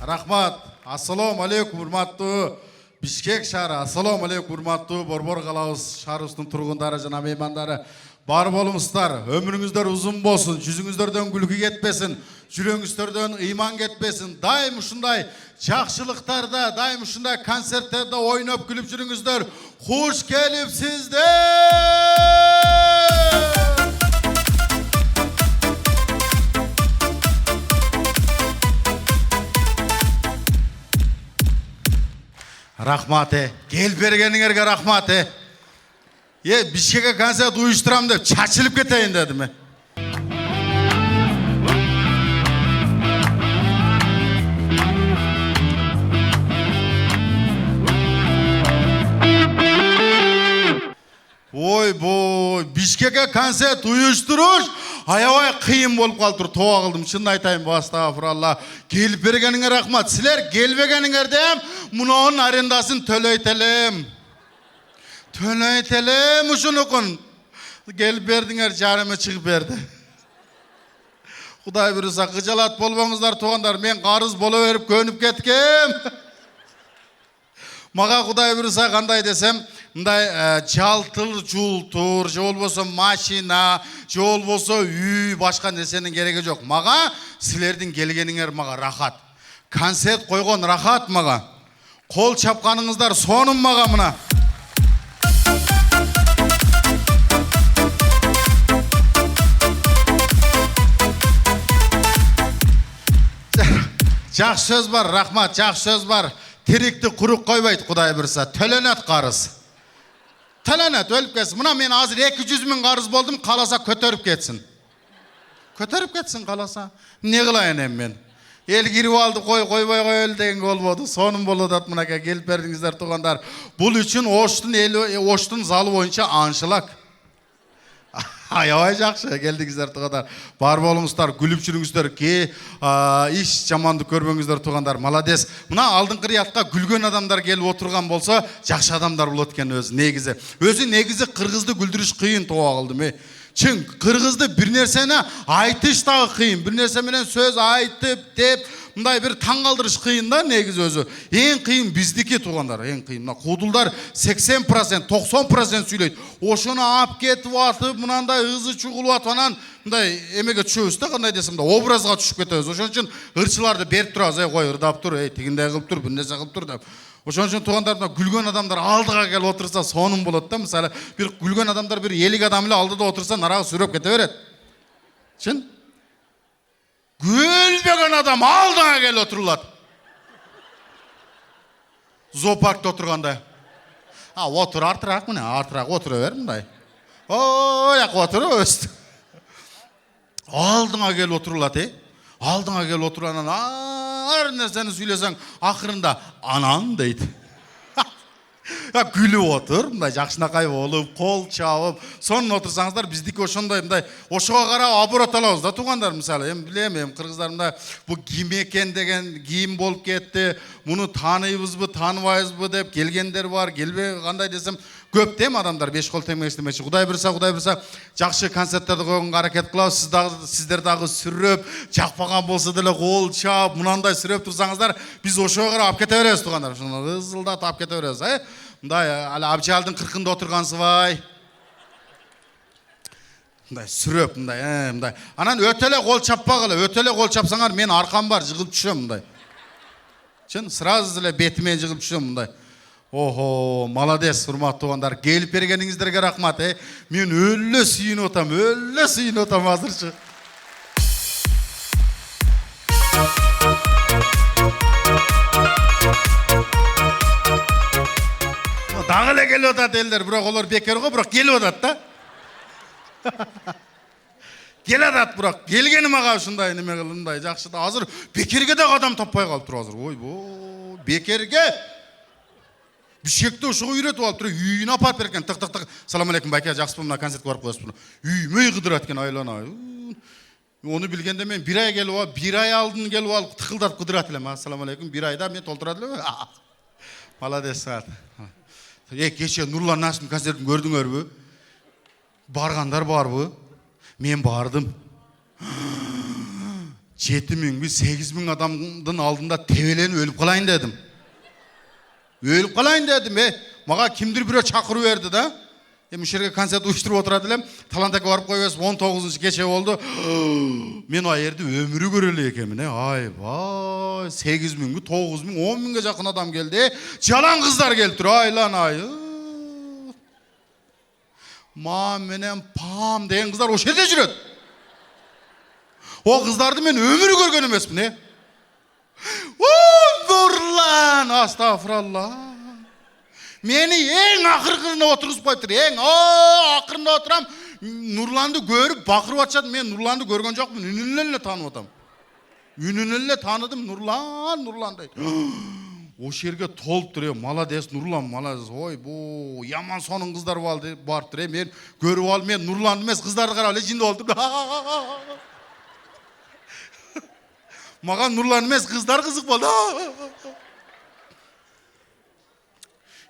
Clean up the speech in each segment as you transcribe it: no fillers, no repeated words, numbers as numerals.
Рахмат. Ассаламу алейкум, урматтуу Бишкек шаары. Ассаламу алейкум, урматтуу Борбор калабыз шаарыбыздын тургундары жана меймандары. Бар болуңуздар, өмүрүңүздөр узун болсун, жүзүңүздөрдөн күлкү кетпесин, жүрөгүңүздөрдөн ыйман кетпесин. Дайым ушундай жакшылыктарда, дайым ушундай концерттерде ойноп күлүп жүрүңүздөр. Хуш келипсиздер! Рахмат, кел бергениңерге рахмат. Бишкекке концерт уюштурам деп чачылып кетейин дедим. Ойбой, Бишкекке концерт уюштуруш аябай кыйын болуп калыптыр. Тоо кылдым, чын айтайын, астагфиралла. Келип бергениңе рахмат. Силер келбегениңерде мунун арендасын төлөйтелем. Төлөйтелем ушунукун. Келип бердиңер, жарымы чыгып берди. Кудай буйруса кыжалат болбоңуздар туугандар. Мен карыз боло берип көнүп кеткем. Мага Кудай буйруса кандай десем, мындай жалтыл жултур, же болбосо машина, же болбосо үй, башка нерсенин кереги жок. Мага силердин келгениңер мага рахат. Концерт койгон рахат мага. Кол чапканыңыздар сонун мага мына. Жакшы сөз бар, рахмат, жакшы сөз бар. Тирикти курук койбойт Кудай буйруса. Төлөнөт карыз. Төлөнөт, өлүп кетсин. Мына мен азыр 200 000 карыз болдум, каласа көтөрүп кетсин. Көтөрүп кетсин каласа. Не кылайын эми мен? Эл кирип алды, койбой коелу дегенге болбоду. Сонун болуп атат мынакей, келип бердиңиздер туугандар. Бул үчүн Оштун залы боюнча аншлаг. Аябай жакшы келдиңиздер туугандар. Бар болуңуздар, күлүп жүрүңүздөр. Иш жаманды көрбөңүздөр туугандар. Молодец. Мына алдыңкы рядка күлгөн адамдар келип отурган болсо, жакшы адамдар болот экен өзү негизи. Өзү негизи кыргызды күлдүрүш кыйын, тоо кылдым. Чын, кыргызды бир нерсени айтыш дагы кыйын. Бир нерсе менен сөз айтып, деп, мындай бир таң калтырыш кыйын да негизи өзү. Эң кыйын биздики туугандар, эң кыйын. Мына куудулдар 80%, 90% сүйлөйт. Ошону ап кетип атып, мынандай ызы чугулуп атып анан мындай эмеге түшөбүз да, кандай десем да, образга түшүп кетебиз. Ошон үчүн ырчыларды берип турабыз, кой ырдап тур, тигиндей кылып тур, бир нерсе кылып тур деп. Ошон үчүн туугандар, күлгөн адамдар алдыга келип отурса сонун болот да. Мисалы, бир күлгөн адамдар бир 50 адам эле алдыда отурса, нарагы сүрөп кете берет. Чын? Күлбөгөн адам алдыга келип отурулат. Зоопаркта отургандай. Отур артыраак, мына артыраак отура бер мындай. Ой, отур өстү. Алдыга келип отурулат, Алдыга келип отургандан ар нерсени сүйлөсөң, акырында анан дейт. Күлүп отур, мындай жакшынакай болуп, кол чабып, сонун отурсаңыздар, биздики ошондой мындай ошого карап оборот алабыз да туугандар. Мисалы, эми билем, кыргыздарымда бу ким экен деген кийим болуп кетти. Муну тааныйбызбы, тааныбайбызбы деп келгендер бар, келбей кандай десем, көп тем адамдар 5 кол тең эчтемечи. Кудай буйруса, жакшы концерттерди койгонго аракет кылабыз. Сиздер дагы сүрөп, жакпаган болсо деле кол чап, мынандай сүрөп турсаңыздар, биз ошого карап алып кете беребиз туугандар. Ошону ызылдатып алып кете беребиз, Мындай ала Абжалдын 40-ында отургансыбай. Мындай сүрөп, мындай. Анан өтө эле кол чаппагыла, өтө эле кол чапсаңар, мен аркам бар, жыгылып түшөм мындай. Чын, сразу эле бетимен жыгылып түшөм мындай. Охо, молодец, урматтуу туугандар. Келип бергениңиздерге рахмат, Мен өлө сүйүнүп атам, азырчы. Дагы эле келип атат элдер, бирок олор бекер го, бирок келип атат да. Келатат, бирок келгени мага ушундай неме кылындай жакшы да. Азыр бекерге дагы адам таппай калыптыр азыр. Ойбой, бекерге. Бишкекте ушуга үйрөтүп алыптыр, үйүнө апарып берген. Тык. Салам алейкум байке, жакшысызбы, мына концертке барып коесузбу. Үймөй кыдырат экен айлана. Onu bilgende men bir ay gelip al, bir ay aldın gelip al, tıkıldat kıdırat elem. Assalamu alaikum, bir ayda men toldurat elem. Malades saat. Geçe Nurlan Nasim konsertini gördüңөр bü? Barganдар бар bü? Men bardım. 7000 bir 8000 adamdın aldında tevelenip ölüp kalayın dedim. Ölüp kalayın dedim. Maga kimdir biri çakırı verdi da. Müşerge konserт uyuşturup oturadı elem. Talantaka varıp koyuyoruz. 19. gece oldu. Men o yerde ömürü göreli ekemin. Ay vay. 8000, 9000, 10.000'e yakın adam geldi. Çalan kızlar geldi. Ay lan ay. Ma menen pam deyen kızlar o şerde жүрөт. O kızlardı men ömürü görgön emesmin. Nurlan astagfirullah. Meni en akırkırına oturgup koyup en akırında oturam. Nurlanды görüp bakırıp atışadı. Men Nurlanды görgön jokмун. Үнүнөн эле таанып атам. Үнүнөн эле тааныдым. Нурлан дейт. O şerge толуптур. Молодец Нурлан, молодец. Ой, бу яман сонун кыздар барыптыр. Men көрүп алып мен Нурланды эмес кыздарды карап эле жинде болдум. Мага Нурлан эмес кыздар кызык болду.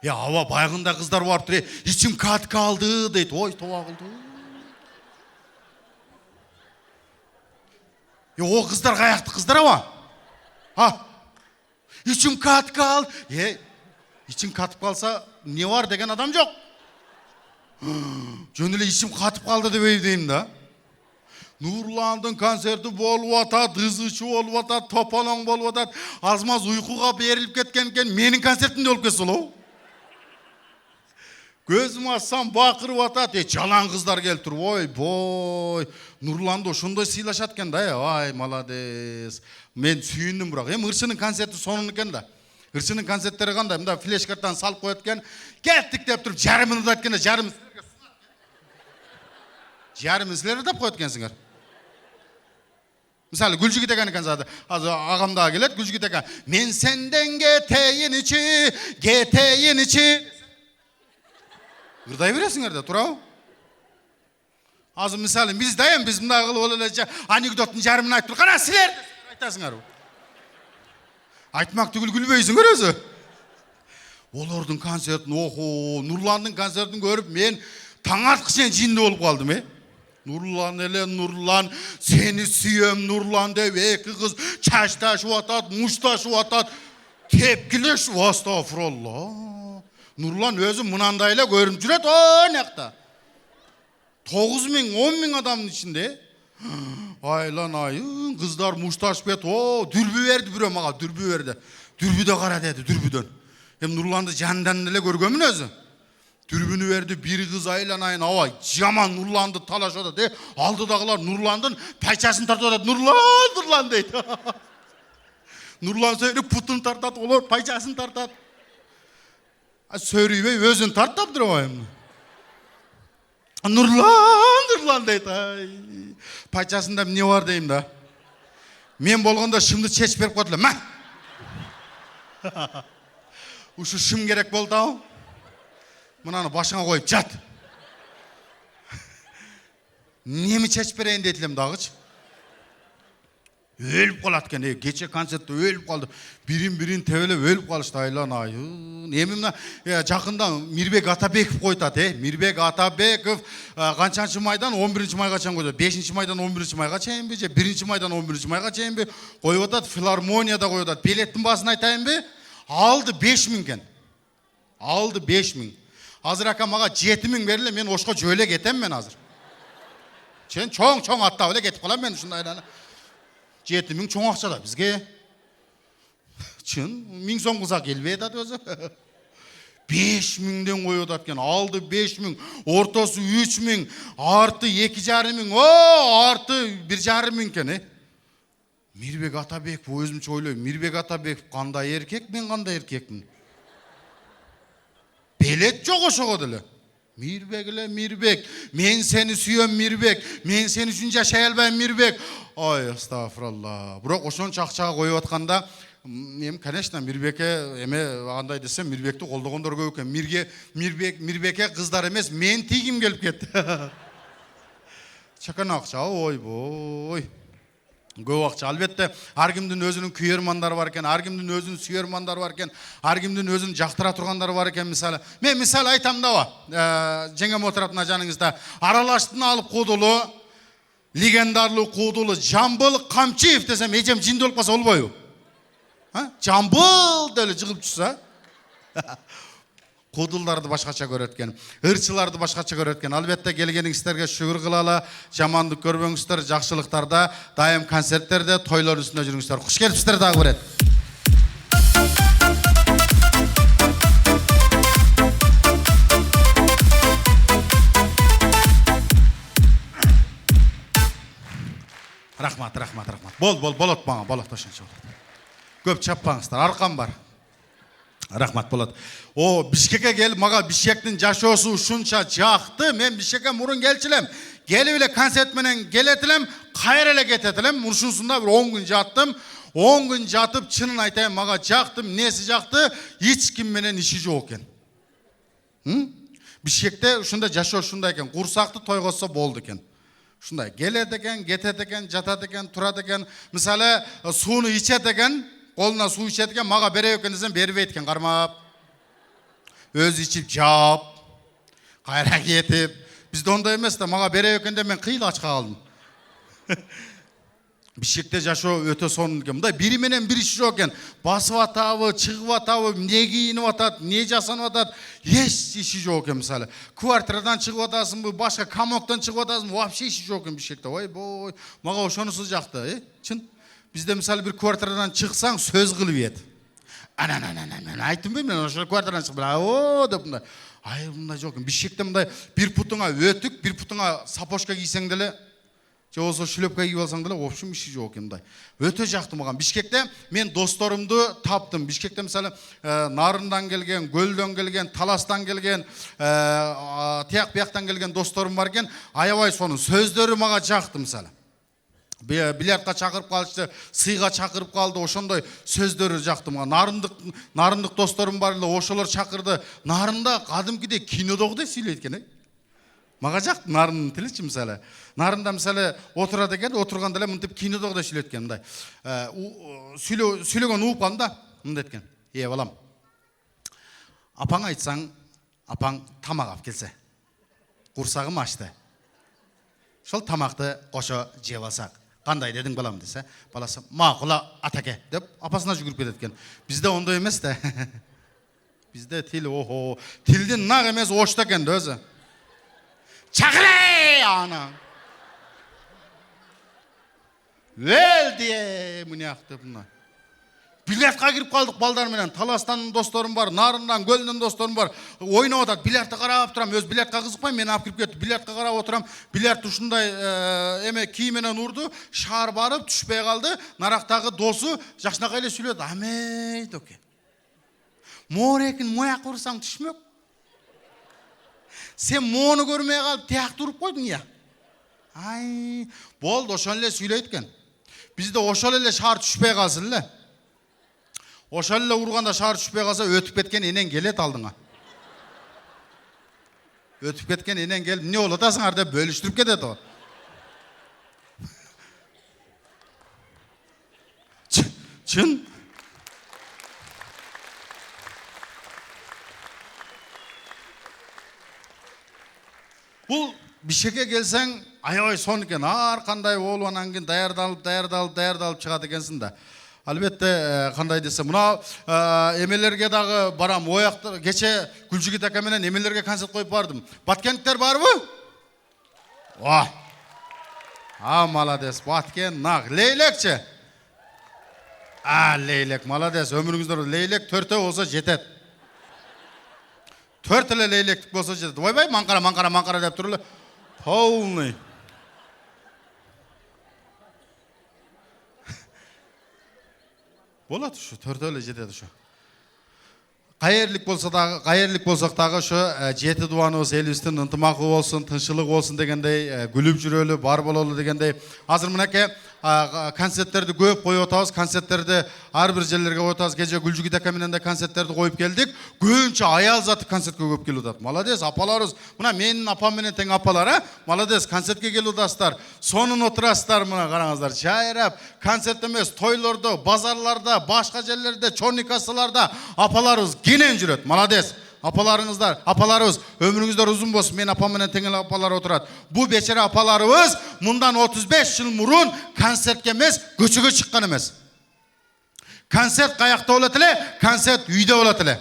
Аба байгында кыздар барыптыр. İçim katkı aldı дейт. Ой, тоба кылды. O kızlar kayakты kızдар ama. İçim katkı aldı. İçim katıp kalsa ne var degen adam yok. Jönüle içim katıp kaldı деп eydeyim da. Nurlandın konserti bolup atat, ızıçı bolup atat, topalong bolup atat. Azmaz uykuga berilip ketkenken menin konsertimde olup ketsin o. Gözüm açsam bakırıp atat. Çalan kızlar gelip tur. Oy boy. Nurlandı ошондой сыйлашат экен да. Ay молодец. Men сүйүндүм бирок. Ырчынын концерти сонун экен да. Ырчынын концерттери кандай? Мында флеш карттан салып коет экен. Кеттик деп туруп жарымын да айтканда жарымын силер деп коет экенсиңер. Misal Gülcügit eken ekan zaten. Ağam daha gelet Gülcügit eken. Men senden geteyin içi. Gırday veresin de tura. Az misal biz dayım biz bunda kılıp olacak anekdotun jarımını ayttık. Kana siler aytasыңар. Айтмак түгіл күлбейсіңер өзі. Олардың концертін Нурландың концертін көріп мен таң атқышен жинде болып қалдым. Nurlan ele Nurlan seni suyem Nurlan деп екі kız çaştaşıp atat, muştaşıp atat. Tepkileş astagfirullah. Nurlan özü mınandayla görünüp жүрөт o nekta. 9.000, 10.000 adamın içinde. Ay lan ayın kızlar muştaşıp et dürbü verdi biri mağa dürbü verdi. Dürbü de kara dedi dürbüdön. Hem Nurlan'dı candan ele görgömün özü. Dürbünü verdi bir kız aylanayın hava yaman Nurlandı talaşadı de aldıdağılar Nurlandın payçasını tartıp Nurlan deydi. Nurlan söyleyip putunu tartat olur payçasını tartat. Söyleyip özün tartap durmayım. Nurlan deydi. Payçasında ne var deyim da. Men bolganda şimdi çeç berip koydular. Uşu şım gerek boldu ağam. Mınаны башыңа қойып жат. Немі чәчіп берейін деділем дағыч. Өліп қалады екен. Кеше концертте өліп қалды. Бірін тәуелеп өліп қалышты айлан айын. Емі мына жақында Мирбек Атабеков қойтады. Мирбек Атабеков қаншаншы майдан 11-ші майға чейін қойды. 5-ші майдан 11-ші майға чейін бе? 1-ші майдан 11-ші майға чейін бе? Қойып атады. Филармонияда қойып атады. Билеттің басын айтайын бе? Алды 5.000 кен. Алды 5.000. Азыр ака мага 7.000 бериле мен ошко жөле кетем мен азыр. Сен чоң аттап эле кетип калам мен ушундай эле. 7.000 чоң акча да бизге. Чын 1000 сом кылса келбей атат өзү. 5.000ден коюп атат экен. Алды 5.000, ортосу 3.000, арты 2.500, арты 1.500 экен. Мирбек Атабеков өзүмчө ойлойм. Мирбек Атабеков кандай эркек, мен кандай эркекмин. Belet çok ошого деле. Мирбек эле Мирбек. Мен сени сүйөм Мирбек. Мен сени үчүн жашай албайм Мирбек. Ой, астагфирулла. Бирок ошончо акчага коюп атканда, конечно, Мирбекке эме андай десем, Мирбекти колдогондор көп экен. Мирбекке кыздар эмес, мен тийгим келип кетти. Чакан акча, ой бой. Көп акча. Албетте ар кимдин өзүнүн күйөрмандары бар экен, ар кимдин өзүнүн сүйөрмандары бар экен, ар кимдин өзүн жактыра тургандары бар экен мисалы. Мен мисал айтам да ба. Жеңем отурат мына жаныңызда. Аралаштын алып кодулу Легендарлы куудулы Жамбыл Камчиев десем эжем жинде болуп калса болбойбу? Жамбыл деп эле жыгып турса. Куудулдарды башкача көрөт экен, ырчыларды башкача көрөт экен. Албетте келгениңиздерге шүгүр кылалы. Жамандык көрбөңүздөр, жакшылыктарда, дайым концерттерде, тойлор үстүндө жүрүңүздөр. Куш келипсиздер дагы бир. Рахмат. Болот мага, болот ошончо. Көп чаппаңыздар, аркам бар. Рахмат болот. Бишкекке келип, мага Бишкектин жашоосу ушунча жакты. Мен Бишкекке мурун келчилем. Келип эле концерт менен келет элем, кайра эле кетет элем. Ушунсунда бир 10 күн жаттым. 10 күн жатып, чынын айтайын, мага жакты, несі жакты, эч ким менен иши жок экен. Бишкекте ушундай жашоо ушундай экен. Курсакты тойготсо болду экен. Ушундай келет экен, кетет экен, жатат экен, турат экен. Мисалы, сууну ичет экен, колуна суу ичет экен, мага бере экен десем бербейт экен, кармап. Өзү ичип жаап, кайра кетип. Бизде ондай эмес да, мага бере экен деп мен кыйла ачка калдым. Бишкекте жашоо өтө сонун экен. Мындай бири менен бир иши жок экен. Басып атабы, чыгып атабы, эмне кийинип атат, эмне жасанып атат, эч иши жок экен. Мисалы, квартирадан чыгып атасыңбы, башка камоктон чыгып атасыңбы, вообще иши жок экен Бишкекте. Ойбой, мага ошонусу жакты, чын. Бизде мисалы бир квартирадан чыксаң сөз кылып ийет. Мен айттым бе, мен ошол квартирадан чыгып, деп мындай. Мындай жок экен. Бишкекте мындай бир путуңа өтүк, бир путуңа сапожка кийсең деле, же болсо шлепка кийип алсаң деле, в общем иши жок экен мындай. Өтө жакты мага. Бишкекте мен досторумду таптым. Бишкекте мисалы Нарындан келген, Көлдөн келген, Таластан келген, тияк бияктан келген досторум бар экен. Аябай сонун сөздөрү мага жакты мисалы. Бильярдка чакырып калышты, сыйга чакырып калды, ошондой сөздөрү жакты мага. Нарындык досторум бар эле, ошолор чакырды. Нарында кадимкидей кинодогудай сүйлөйт экен, Мага жакты Нарындын тиличи мисалы. Нарында мисалы отурат экен, отурганда эле мынтип кинодогудай сүйлөйт экен, мындай. Сүйлөгөн ууп калдым да, мындай экен. Балам. Апаңа айтсаң, апаң тамак алып келсе. Курсагым ачты. Шол тамакты кошо жеп алсак. Кандай дедиң балам десе, баласы макула атаке деп апасына жүгүрүп кетет экен. Бизде ондой эмес да. Бизде тил тилдин нак эмес ошто экен да өзү. Чакырай ана. Велди муняк деп мына. Бильярдка кирип калдык балдар менен. Таластан досторум бар, Нарындан, Көлдөн досторум бар. Ойноп атат, бильярдты карап турам. Өз бильярдка кызыкпайм, мен алып кирип кеттим. Бильярдка карап отурам. Бильярд ушундай эме кий менен урду, шаар барып түшпөй калды. Нарактагы досу жакшынакай эле сүйлөдү. Амей доке. Морекин мояк урсаң түшмөк. Сен мону көрмөй калып тиякты уруп койдуң я. Болду, ошол эле сүйлөйт экен. Бизде ошол эле шаар түшпөй калсын эле. Ошол эле урганда шаар түшпөй калса өтүп кеткен энең келет алдыңа. Өтүп кеткен энең келип, эмне болуп атасыңар деп бөлүштүрүп кетет о. Чын? Бул Бишкекке келсең, аябай сон экен. Ар кандай болуп анан кийин даярдалып чыгат экенсиң да. Албетте кандай десе, мына эмелерге дагы барам. Ояктар кече Гүлжигит ака менен эмелерге концерт коюп бардым. Баткендиктер барбы? Молодец. Баткен нак. Лейлекчи? Лейлек, молодец. Өмүрүңүздөр лейлек 4 болсо жетет. 4 эле лейлектик болсо жетет. Ойбай, манкара деп туруп эле. Полный. Болот ушу, 4 эле жетет ушу. Кайерлик болсак дагы ушу жети дубаныбыз элибиздин ынтымагы болсун, тынччылык болсун дегендей, күлүп жүрөлү, бар бололу дегендей. Азыр мынакей концерттерди көп коюп атабыз, концерттерди ар бир жерлерге коюп атабыз. Кече Гүлжигит ака менен да концерттерди коюп келдик. Көбүнчө аял заты концертке көп келип атат. Молодец, апаларыбыз. Мына менин апам менен тең апалар, Молодец, концертке келип атасыздар. Сонун отурасыздар, мына караңыздар. Жайрап, концерт эмес, тойлордо, базарларда, башка жерлерде, чорный кассаларда апаларыбыз кенен жүрөт. Молодец. apalarыбыз, ömrüңүздөр uzun болsun. Men apam менен теңел апалар отурат. Бу бечара апаларыбыз мындан 35 жыл мурун концертке эмес, көчөгө чыккан эмес. Концерт каякта болот эле, концерт үйдө болот эле.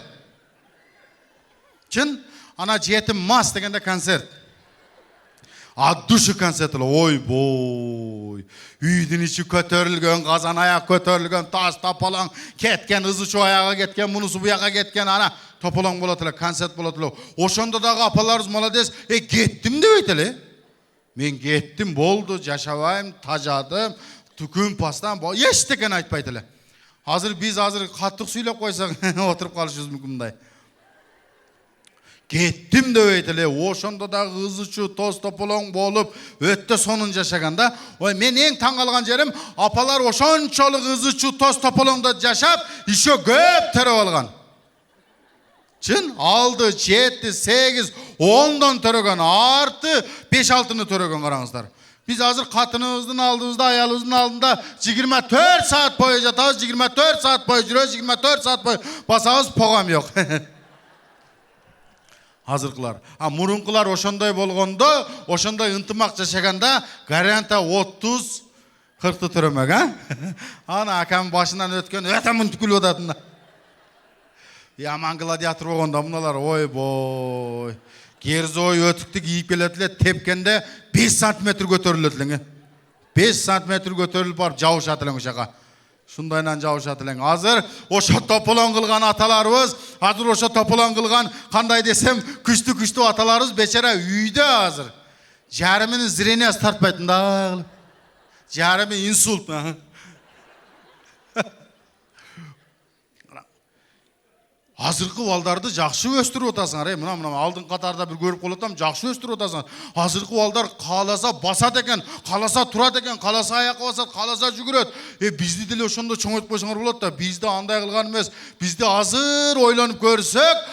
Чын? Ана жетим мас дегенде концерт. От души концерт эле. Ой бой. Үйдүн ичи көтөрүлгөн, казан аяк көтөрүлгөн, тас тапалаң кеткен, ызычу аяга кеткен, мунусу буяка кеткен, ана тополоң болот эле, концерт болот эле. Ошондо дагы апаларыбыз молодец, кеттим дебейт эле. Мен кеттим, болду, жашабайм, тажадым, түкүн пастан, эчтекен айтпайт эле. Азыр биз каттык сүйлөп койсок, отуруп калышыбыз мүмкүн мындай. Кеттим дебейт эле, ошондо дагы ызычу, тоз тополоң болуп, өтө сонун жашаганда, ой, мен эң таң калган жерим, апалар ошончолук ызычу, тоз тополоңдо жашап, ишо көп төрөп алган. Чын, алды, 7, 8, 10дон төрөгөн, арты 5-6-ны төрөгөн караңыздар. Biz hazır katınımızın aldığımızda, ayalımızın aldığında 24 saat boyu жатабыз, 24 saat boyu жүрөбүз, 24 saat boyu basabыз, прогам yok. Hazırkılar. Murunkular oşondoy болгондо, oşondoy ынтымак жашаганда, гаранта 30-40 төрөмөк, Ана акам башынан өткөн, өтө мынтип күлүп атат. Яман гладиатор болгондо мыналар, ой бой. Керзой өтүктү кийип келет эле, тепкенде 5 сантиметр көтөрүлөт элең. 5 сантиметр көтөрүлүп барып жабышат элең ошага. Шундайнан жабышат элең. Азыр ошо тополоң кылган аталарыбыз, азыр ошо тополоң кылган, кандай десем, күчтүү аталарыбыз бечара үйдө азыр. Жарымынын зрениясы тартпайт мындай. Жарымы инсульт. Азыркы балдарды жакшы өстүрүп атасыңар, мына алдын катарда бир көрүп калатам, жакшы өстүрүп атасыңар. Азыркы балдар кааласа басат экен, кааласа турат экен, кааласа аякка басат, кааласа жүгүрөт. Бизди деле ошондо чоңойтуп койсоңор болот да, бизди андай кылган эмес. Бизди азыр ойлонуп көрсөк,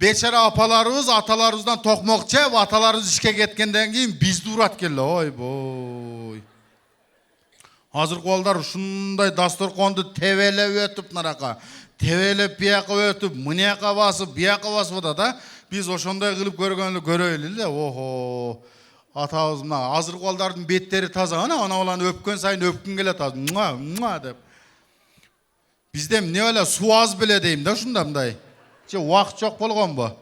бечара апаларыбыз аталарыбыздан токмок жеп, аталарыбыз ишке кеткенден кийин бизди урат келе. Ой бой. Азыркы балдар ушундай дасторконду тебелеп өтүп нарака. Тебелеп бияка өтүп, мынияка басып, бияка басып да, биз ошондой кылып көргөнү көрөйлү эле. Охо. Атабыз мына азыркы балдардын беттери таза, ана баланы өпкөн сайын өпкүн келет азыр. Муа деп. Бизде эмне эле суу аз беле дейм да ушунда мындай. Же убакыт жок болгонбу?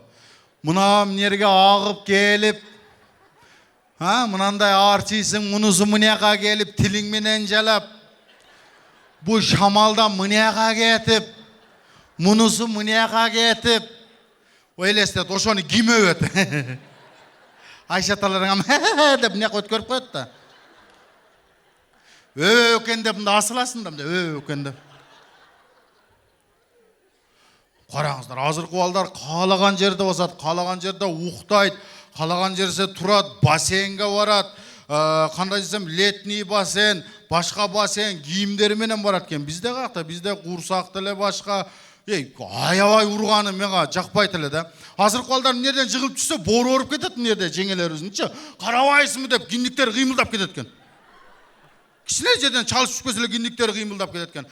Мына эмнерге агып келип, мынандай арчыйсың, мунусу мынияка келип, тилиң менен жалап. Бу шамалдан мынияка кетип, мунусу мынияка кетип, ойлестет, ошону ким өбөт? Айша аталарың деп мынияка өткөрүп коет да. Өкен деп мында асыласың да, өкен деп. Караңыздар, азыркы балдар каалаган жерде басат, каалаган жерде уктайт, каалаган жерде турат, бассейнге барат, кандай десем, летний бассейн, башка бассейн, кийимдери менен барат экен. Бизде какта, бизде курсак деле башка, аябай урганы мага жакпайт эле да. Азыркы балдар эмнеден жыгылып түшсө, боору ооруп кетет эмнеде, жеңелерибизничи. Карабайсыңбы деп киндиктери кыймылдап кетет экен. Кичине жерден чалып түшүп кетсе эле киндиктери кыймылдап кетет экен.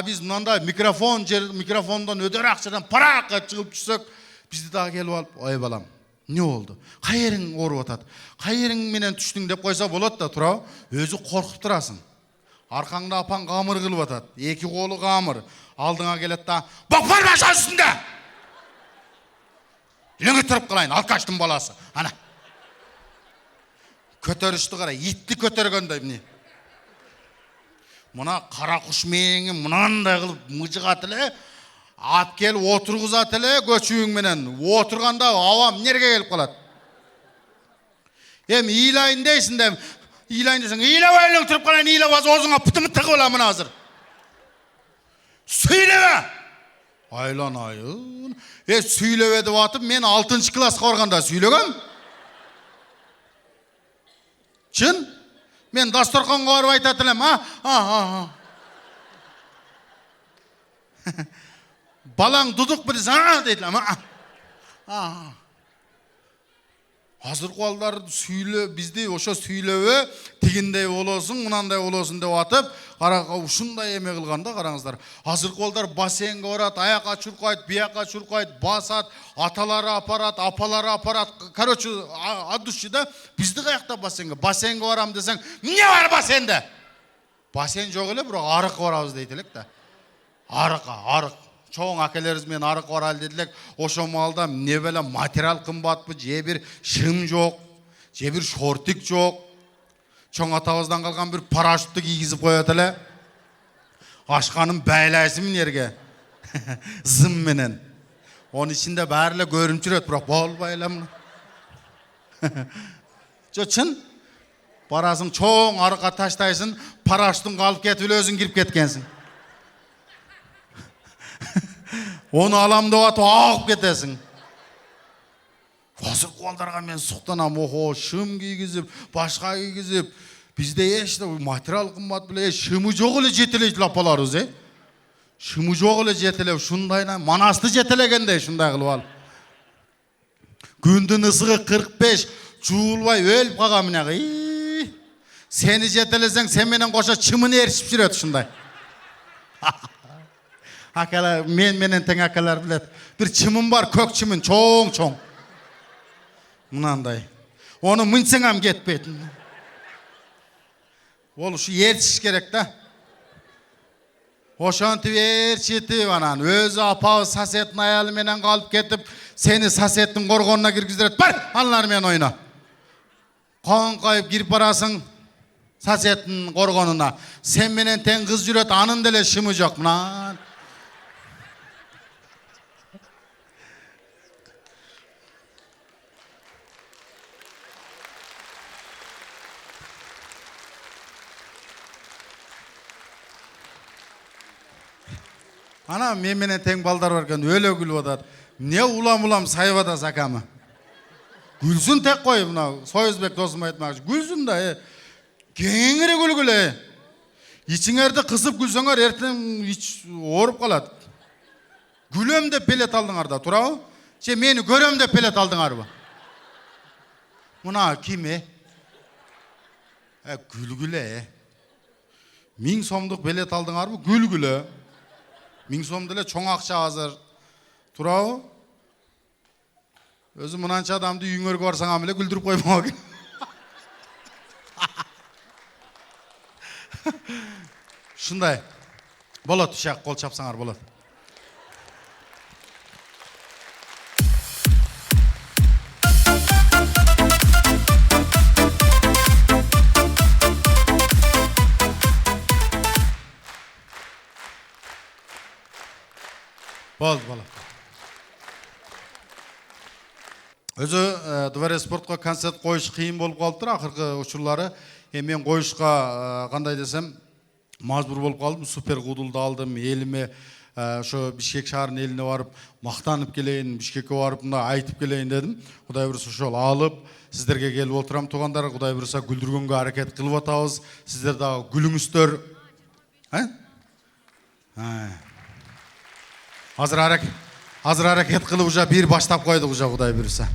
Биз мындай микрофондон өдөр акчадан паракка чыгып түшсөк, бизди дагы келип алып, ой балам, эмне болду? Кайериң ооруп атат? Кайериң менен түштүң деп койсо болот да, турабы? Өзү коркуп турасың. Аркаңда апаң камыр кылып атат. Эки колу камыр. Алдыңа келет да, "Бокпар баша үстүндө!" Илеңе туруп калайын, алкаштын баласы. Ана. Көтөрүштү кара, итти көтөргөндөй эмне? Мына кара куш мээңи мынандай кылып мыжыгат эле, ап келип отургузат эле көчүң менен. Отурганда аба эмнерге келип калат? Ыйлайын дейсиң да, ыйлайын десең, ыйлабай элең туруп калайын, ыйлабасы оозуңа пытымы тыгып алам мына азыр. Сүйлөбө! Айланайын. Сүйлөбө деп атып, мен 6-чы класска барганда сүйлөгөм. Чын? Мен дасторконго барып айтат элем, балаң дудук бир дейт элем, Азыркы балдар сүйлө бизди ошо сүйлөбө тигиндей болосуң, мынандай болосуң деп атып, ушундай эме кылган да караңыздар. Азыркы балдар бассейнге барат, аяка чуркайт, бияка чуркайт, басат, аталары апарат, апалары апарат. Короче, от души да. Бизди каякта бассейнге? Бассейнге барам десең, эмне бар бассейнде? Бассейн жок эле, бирок арыкка барабыз дейт элек да. Арык. Чоң акелерибиз менен арык баралы дедилек. Ошо маалда эмне беле материал кымбатпы, же бир шым жок, же бир шортик жок. Чоң атабыздан калган бир парашютты кийгизип коет эле. Ашканын байлайсың жерге. Зым менен. Онун ичинде баары эле көрүнүп жүрөт, бирок болбой эле муну. Жо чын. Барасың чоң арыкка таштайсың, парашюттун калып кетип эле өзүң кирип кеткенсиң. Onu alam деп атып агып кетесиң. Азыркы балдарга мен суктанам, охо, шым кийгизип, башка кийгизип, бизде эч материал кымбат беле шымы жок эле жетелейт апаларыбыз, Шымы жок эле жетелеп, ушундайна манасты жетелегендей ушундай кылып алып. Күндүн ысыгы 45, жуулбай өлүп калган менен. Сени жетелесең, сен менен кошо чымын эришип жүрөт ушундай. Akalar, men тең akalar билет. Бир чымын бар, көк чымын, чоң. Мынандай. Оны мынсаң ам кетпейт. Ол ушу ертиш керек да. Ошонтип ээрчитип анан өзү апабыз соседтин аялы менен калып кетип, сени соседтин коргонуна киргизет. Бар, аналар менен ойна. Коңкайып кирип барасың соседтин коргонуна. Сен менен тең кыз жүрөт, анын деле шымы жок. Мына Ана мен менен тең балдар бар экен, өлө күлүп атат. Не улам сайып атасыз акамы? Күлсүн тек кой, мына Союзбек досум айтмакчы. Күлсүн да, кеңири күлгүлө. Ичиңерди кысып күлсөңөр, эртең ич ооруп калат. Күлөм деп белет алдыңар да, турабы? Же мени көрөм деп белет алдыңарбы? Мына ким Күлгүлө. 1000 сомдук белет алдыңарбы? Күлгүлө. 1000 сом деле чоң акча азыр. Турабы? Өзү мынанча адамды үйүңөргө барсаң эле күлдүрүп коймок. Шундай. Болот, ушак кол чапсаңар болот. Болот. Өзү Дворец спортко концерт коюш кыйын болуп калыптыр акыркы учурлары. Мен коюшка кандай десем, мажбур болуп калдым. Супер кудулду алдым. Элиме ошо Бишкек шаарынын элине барып, мактанып келейин, Бишкекке барып мына айтып келейин дедим. Кудай буйруса ошол алып, сиздерге келип отурам туугандар. Кудай буйруса күлдүргөнгө аракет кылып атабыз. Сиздер дагы күлүңүздөр. Азыр аракет кылып уже бир баштап койдук уже Кудай буйруса.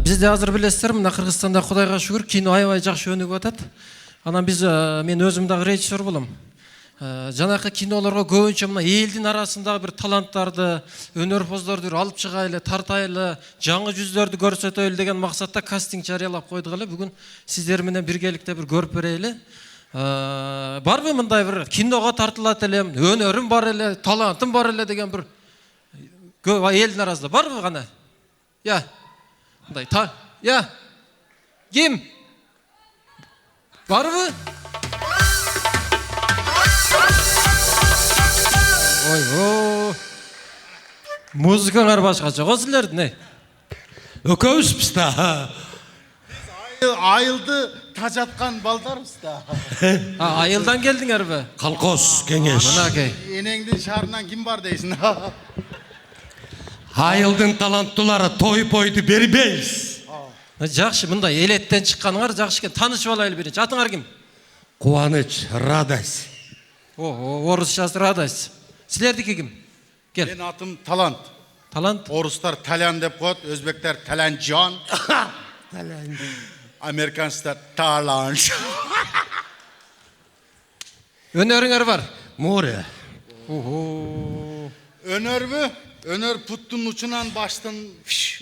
Бизде азыр билесиздер, мына Кыргызстанда Кудайга шүгүр кино аябай жакшы өнүгүп атат. Анан мен өзүм дагы режиссер болом. Жанакы кинолорго көбүнчө мына элдин арасындагы бир таланттарды, өнөрпоздорду алып чыгайлы, тартайлы, жаңы жүздөрдү көрсөтөлү деген максатта кастинг жарыялап койдук эле. Бүгүн сиздер менен биргеликте бир көрүп берели. Барбы мындай бир киного тартылат элем, өнөрүм бар эле, талантым бар эле деген бир көп элдин арасында барбы гана? Мындай Ким? Барбы? Ой, музыкаңар башкача го силердин, Өкөбүзбүз да. Айылды тажаткан балдарбыз да. Айылдан келдиңерби? Колхоз кеңеш. Мынакей. Энеңдин шаарынан ким бар дейсиң? Айылдын таланттуулары тоюп ойду бербейбиз. Жакшы, мындай элеттен чыкканыңар жакшы экен. Таанышып алайлы биринчи. Атыңар ким? Кубаныч, радость. Орусчасы радость. Силердики ким? Кел. Мен атым Талант. Талант? Орустар Талян деп коет, өзбектер Талянжан. Amerikançlar talent. Öneriңер бар. Море. Önör mü? Önör puttun uçunan baştan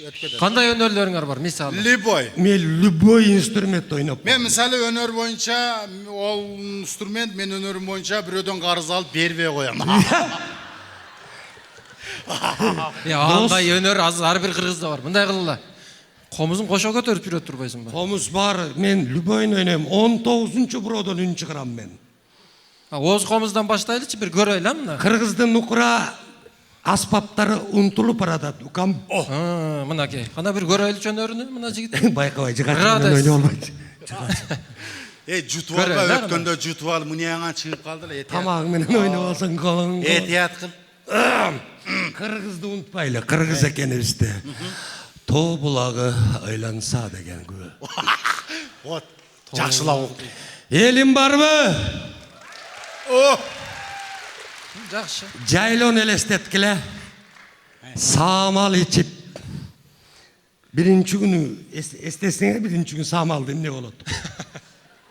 ötkede. Кандай өнерлеріңер бар, мисалы? Liboy. Мен любой инструмент ойнап. Men misali önör boyunca ol instrument men önörüm boyunca biröden qarız alıp berбей koyam. Андай өнер ар бир кыргызда бар. Мындай кылгыла. Комузун кошо көтөрүп жүрөт турбайсыңбы? Komuz бар, мен любой ойнайм. 19-чу биродон үн чыгарам мен. Оз комуздан баштайлычы, бир көрөйлү мына. Кыргыздын нукура аспаптары унтулуп баратат, укам. Мынакей. Кана бир көрөйлүчү өнөрүнү мына жигит. Байкабай, жыгат Радость. ойнай албайт. Jutub alba ötkөндө jutub al мынияңа чыгып калды эле. Тамагың менен ойнап алсаң колуң. Этият кыл. Кыргызды унутпайлы, кыргыз экенибизди. Тоо булагы айланса деген күбө. Вот. Жакшылап окуп. Элим барбы? О, Жакшы. Жайлон элестеткиле. Самал ичип. Биринчи күнү эстесеңер, биринчи күн самалды эмне болот?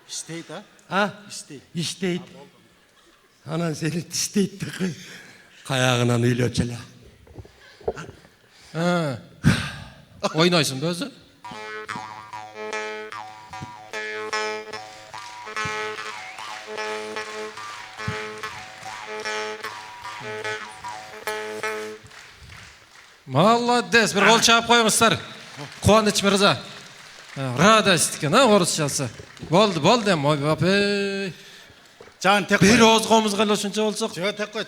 иштейт а? А? Иштейт. Иштейт. Анан сени тиштейт. Каягынан үйлөчүлө. Ойнойсуң да өзү? Молодец, бир кол чаап коюңуздар. Кубаныч мырза. Радость экен, орусчасы. Болду, болду эми, ойбапей. Жан тек Бир кой. ооз комузга эле ушунча болсок, Жөө тек кой.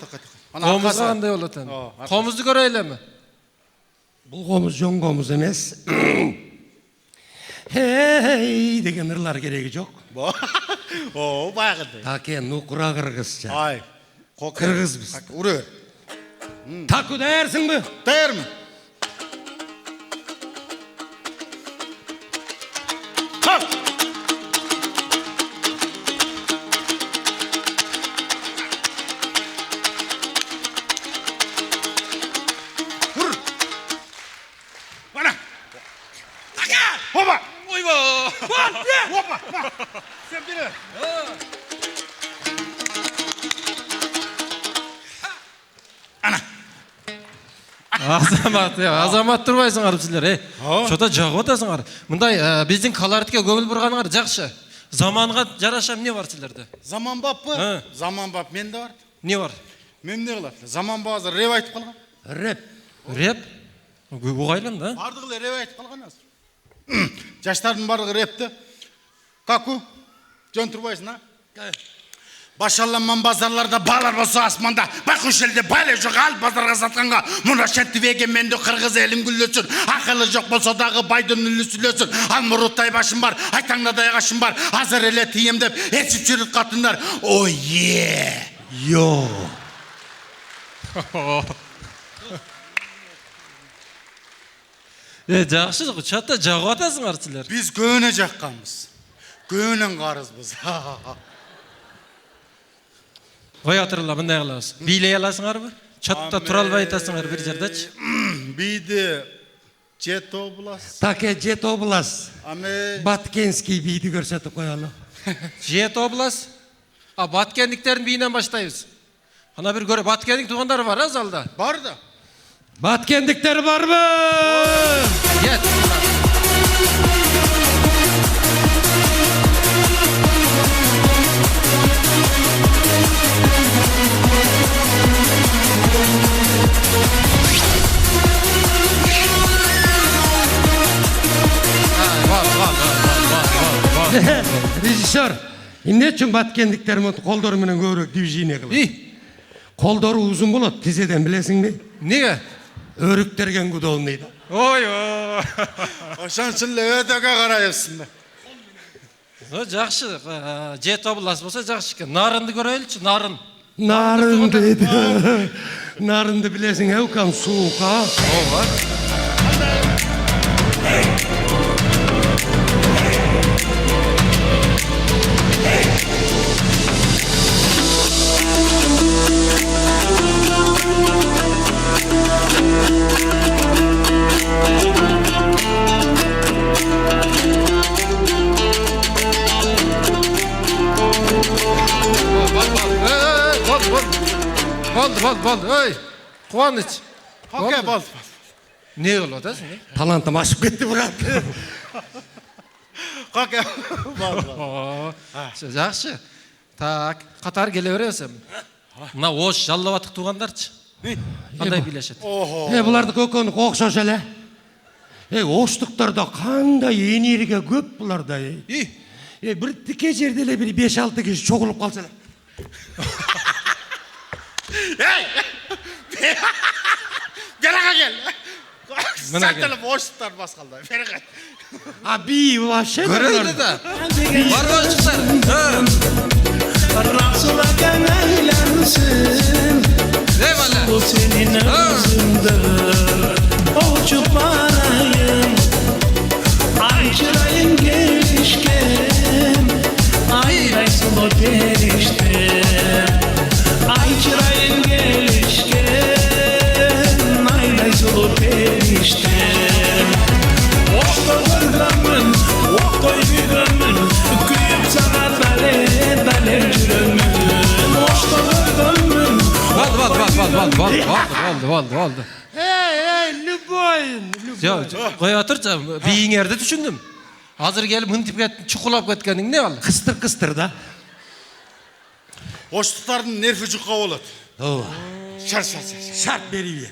комузга кандай болот эми? О, Комузду көрөйлү эми. Бул комуз жон комуз эмес. Хей деген ырлар кереги жок. О, багыды. Таке нукура кыргызча. Ай. Кыргызбыз. Урөр. Таку даярсыңбы? Daярмын. Опа! Ойбо! Опа! Sen biri. Азамат турбайсыңар силер, Чота жагып атасыңар. Мындай биздин колоритке көңүл бурганыңар жакшы. Заманга жараша эмне бар силерде? Zaman bapпы? Zaman bap менде бар. Не бар? Мен эмне кылат? Zaman bap азыр реп айтып калган. Рэп. Реп? Угайлым да. Бардыгы эле реп айтып калган азыр. Жаштардын бардыгы репти. Каку? Жон турбайсың а? Башаланман базарларда балар болса асманда, байкуш элде бале жок ал базарга сатканга, муна шетти веген менде кыргыз элим гүллөсүн, акылы жок болсо дагы байдын үлүсүлөсүн, ал муруттай башым бар, айтаңнадай кашым бар, азыр эле тыйым деп эчип жүрүт катындар. Ой е. Йо. Жакшы, чатта жагып атасыңар силер. Биз көөнө жакканбыз. Көөнөн карызбыз. Кой атырла мындай кылабыз. Бийлей аласыңарбы? Чатта тура албай атасыңар бир жердечи. Бийди жет облас. Таке жет облас. Аме Баткенский бийди көрсөтүп коелу. Жет облас. Баткендиктердин бийинен баштайбыз. Ана бир көрө Баткендик туугандары бар а залда. бар да. Баткендиктер барбы? Кет. Режиссер, эмне үчүн баткендиктер колдору менен көбүрөөк движение кылат? Колдору узун болот, тизеден билесиңби? Неге? Өрүктөргөн кудолнуйду. Ой. Ошон үчүн эле өтөгө карайсың. Жакшы, жет облас болсо жакшы экен. Нарынды көрөйлүчү, нарын. Нарын дейди. Нарынды билесиң, укам суука. Ооба. Boldu. Oy. Quvonich. Okey, bo'ldi. Ne bo'ladi sen? Talantim aşıp gitti bırak. Okey. Bo'ldi. Yaxshi. Tak, qatar kelaverasizmi? Mına oş jallavatıq tuğandarçı. Qanday bileşet? Bulardı kökönü qoqşaş ele. Oştuklarda qanday energiya köp bularda. Bir tike jerde ele bir 5-6 kişi çoğulup kalsa ele. Beraga gel. Mana Sen gel. tele boşluklar basqalda. Beraga. Abi vaşe. Göreydi de. Var boşluklar. Rasulakan eylensin. Eyvallah. Bu senin özündür. Uçup arayın. Ay çırayın gelişken. Ay sulu perişte. Ay çırayın gelişken. Ay sulu perişte. Oştoy gömün, oştoy gömün. Kıyıp sana bale jürümün. Oştoy gömün. Oldu. Hey, Lüboyun. Ya, qoya oturça, beyiңерди түшүндүм. Азыр келип мынтип чукулап кеткениң не ал? Kıstır da. Boşlukların nerfi juqa bolat. Şart. Şart veriyor.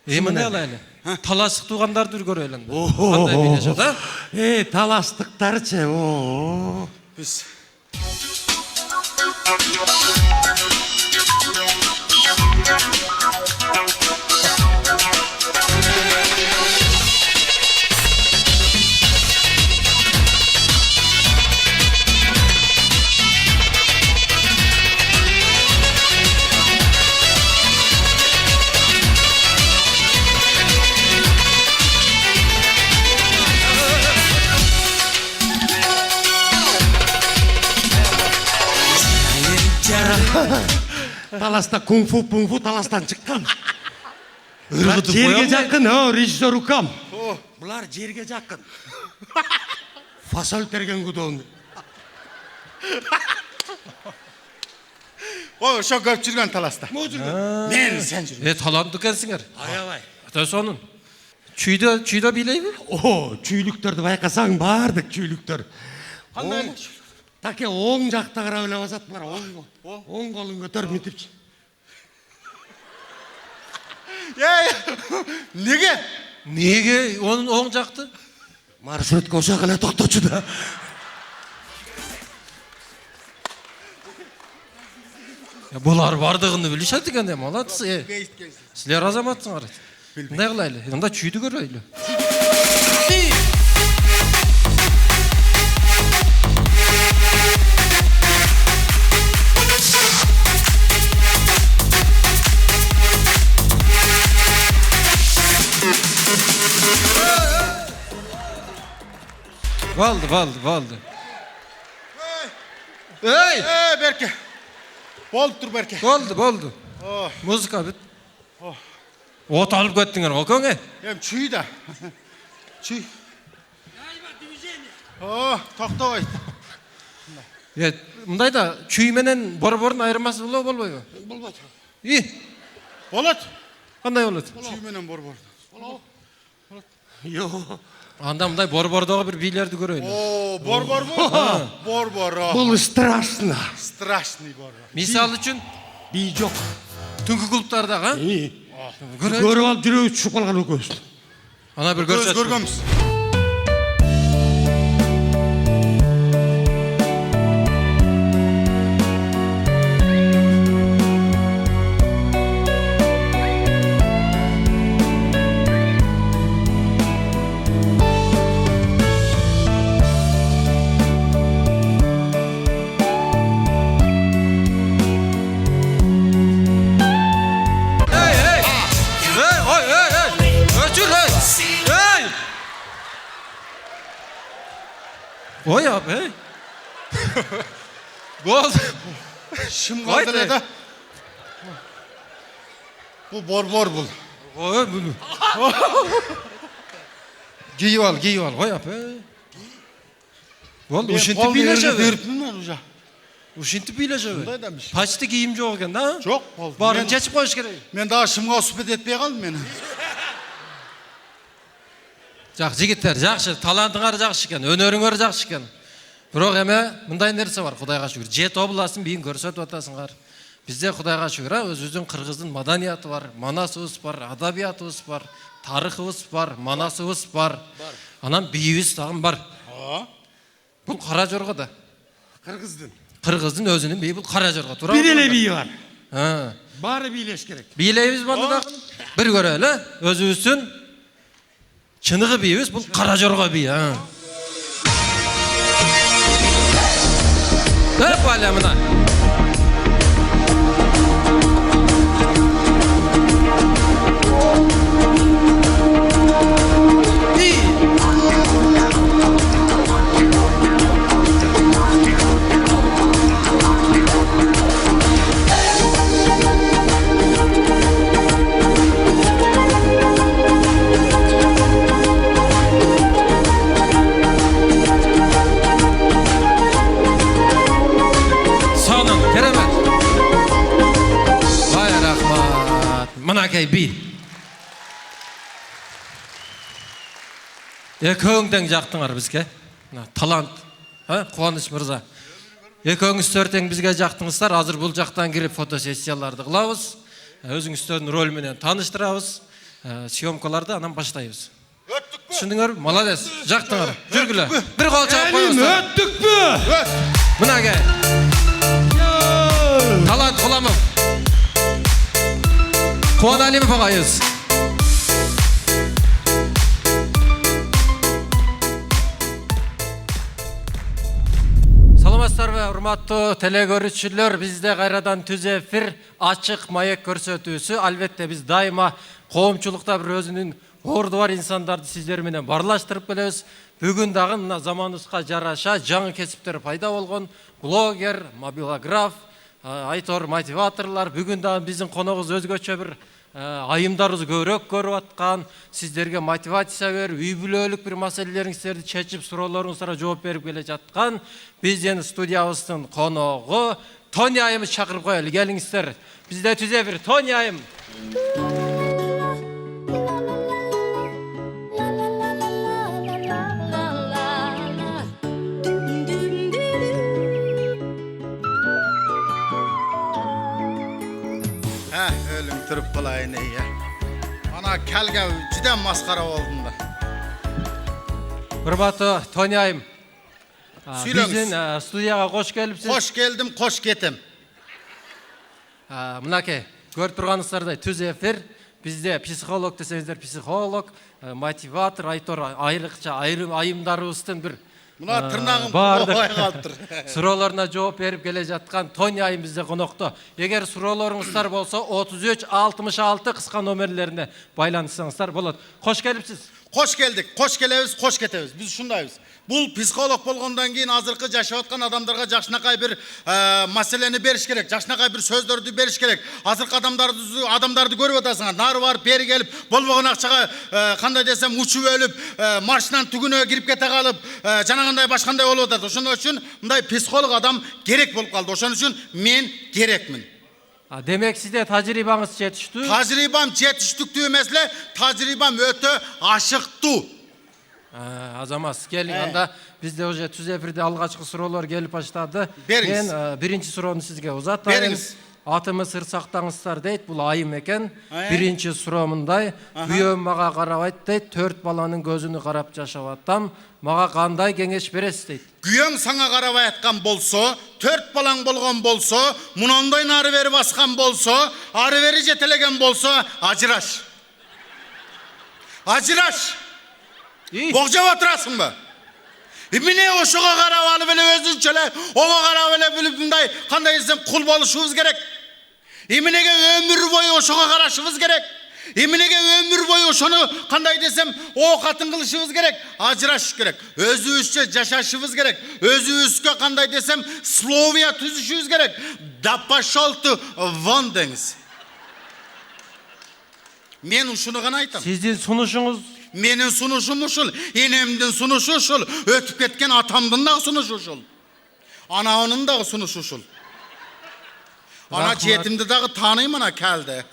Эми не алайлы? Талашык туугандарды көрөлүн. Кандай билешет, а? Talastıktarçı. Biz Talasta kung fu talastan çıkan. Irgıtı Jerge koyalım. jakın rejissör ukam. Bular jerge jakın. Fasol tergen gudon. o şu köp жүрген talasta. Men sen jür. Таланттуу экенсиңер. Ayavay. Ата сонун. Чүйдө билейби? Çüylükтерді байқасаң бардық çüylükter. Qanday? Take oң жақта қарап ойлап асатындар. Оң қолын көтеріп нетіп. Nege? Неге onun оң жакты? Маршрутка ошақ эле тоқточу да. Булар бардыгын билишет экен да, молодцы. Силер азаматсыңар. Мындай кылайлы. Анда чүйдү көрөйлү. Valdı. Ey! Berke. Boldu tur Berke. Boldu. Muzika bit. Ot alıp kettiңер, окоңе? Hem çüy da. Çüy. Toktobay. Мындай да чүй менен борбордун айырмасы болбойбу? Болбойт. Bolat. Кандай болот? Çüy menen borbor. Yo. Анда мындай борбордогу бир бийлерди көрөйлү. Borbor bu. Borbor. Бұл страшно. Страшный borbor. Мисал үчүн Би жоқ. түнкү клубтардагы, Көріп алып жүрегі түшіп қалған өкөсін. ана бир Göz көрсөт. görgömüz. Oy abi. Gol. Şım Haydi. kaldı da. Bu borbor bul. Oy bunu. Giyip al. Oy abi. Gol uşinti bileşe ver. Verip mi ben uca? Ушинтип бийлешеби? Ушундай да бишке. Почти кийим жок экен да? Жок болду. Барын чечип коюш керек. Мен дагы шымга суhбet этпей калдым мен. Жак, жигиттер, жакшы, талантыңар жакшы экен, өнөрүңөр жакшы экен. Бирок эме мындай нерсе бар, Кудайга шүгүр. Жет областын бийин көрсөтүп атасыңар. Бизде Кудайга шүгүр, өзүбүздүн кыргыздын маданияты бар, манасыбыз бар, адабиятыбыз бар, тарыхыбыз бар, манасыбыз бар. Анан бийибиз дагы бар. Бул Кара Жорго да. Кыргыздын өзүнүн бийи бул Кара Жорго. Туура. Бир эле бийи бар. Ha. Баары бийлеш керек. Бийлейбиз баны да. Бир көрөлү, өзүбүздүн чыныгы бийибиз бул Кара Жорго бийи. Бала мына. Мынакей би. Экөөңдөн жактыңар бизге. Талант. Кубаныч мырза. Экөөңүз төртең бизге жактыңыздар. Азыр бул жактан кирип фотосессияларды кылабыз. Өзүңүздөрдүн роль менен тааныштырабыз. Съемкаларды анан баштайбыз. Түшүндүңөрбү? Молодец. Жактыңар. Жүргүлө. Бир кол чалып коюңуздар. Өттүкпү? Мынакей. Талант Куламов. Кубаналимов агайыбыз. Саламатсыздарбы, урматтуу телекөрүүчүлөр, бизде кайрадан түз эфир, ачык маек көрсөтүүсү. Албетте биз дайыма коомчулукта бир өзүнүн орду бар инсандарды сиздер менен барлаштырып келебиз. Бүгүн дагы мына заманыбызга жараша жаңы кесиптер пайда болгон блогер, мобилограф, айтор мотиваторлар. Бүгүн дагы биздин коногубуз өзгөчө бир айымдарыбыз көбүрөөк көрүп аткан, сиздерге мотивация берип, үй бүлөлүк бир маселелериңиздерди чечип, суроолоруңуздарга жооп берип келе жаткан биздин студиябыздын коногу Тони айымды чакырып коелу. Келиңиздер. Бизде түз эфир Тони айым. Türüp kalayın ya. Ana kelge cidden maskara oldum da. Урматтуу Тони айым. Сүйлөңүз. Биздин студияга кош келипсиз. Koş geldim, koş ketim. Мынакей, көрүп турганыңыздардай түз эфир. Бизде психолог десеңиздер, психолог, мотиватор, айтор айрыкча айымдарыбыздын бир Muna tırnağım баардык kovay kaldır. суроолоруна жооп берип келе жаткан Тони айым бизде конокто. Эгер суроолоруңуздар болсо 33 66 кыска номерлерине байланышсаңыздар болот. Кош келипсиз. Koş geldik, koş gelemiz, koş ketemiz. Biz şundayız. Bul psikolog bolgondan keyin azırkı jaşap atkan adamlarga жакшынакай bir maseleni beriş gerek. Жакшынакай bir sözdөрдү beriş gerek. Azırkı adamdарды көрүп атасыңар. Нары барып, бери келип, болбогон акчага кандай десем учуп өлүп, маршынан түгүнө кирип кете калып, жанагандай башкандай болуп атат. Ошондой үчүн мындай психолог адам керек болуп калды. Ошон үчүн мен керекмин. Демек сизде тажрыйбаңыз жетиштүү. Тажрыйбам жетиштиктүү эмес эле, тажрыйбам өтө ашыктуу. Азамат, келиң, анда бизде уже түз эфирде алгачкы суроолор келип баштады. Бериңиз. Мен биринчи суроону сизге узатайын. Бериңиз. Атымы сыр сактаңыздар дейт, бул айым экен. Биринчи суроо мындай: күйөөм мага карабайт дейт, 4 баланын көзүнө карап жашап атам. Мага кандай кеңеш бересиз дейт. Күйөөң саңа карабай аткан болсо, 4 балаң болгон болсо, мунундай нары бери баскан болсо, ары бери жетелеген болсо, ажыраш. Ажыраш. Бокжап отурасыңбы? Эмне ошого карап алып эле өзүнчө эле, ого карап эле билип мындай кандай десем кул болушубуз керек. Эмнеге өмүр бою ошого карашыбыз керек? Эмнеге өмүр бою ошону кандай десем оокатын кылышыбыз керек? Ажырашыш керек. Өзүбүзчө жашашыбыз керек. Өзүбүзгө кандай десем словия түзүшүбүз керек. Да пошел ты вон деңиз. Мен ушуну гана айтам. Сиздин сунушуңуз Менин сунушум ушул, энемдин сунушу ушул, өтүп кеткен атамдын да сунушу ушул. Ana onun da sunuş uşul. Ana Rahmat. jetimdi dağı tanıyım ana keldi.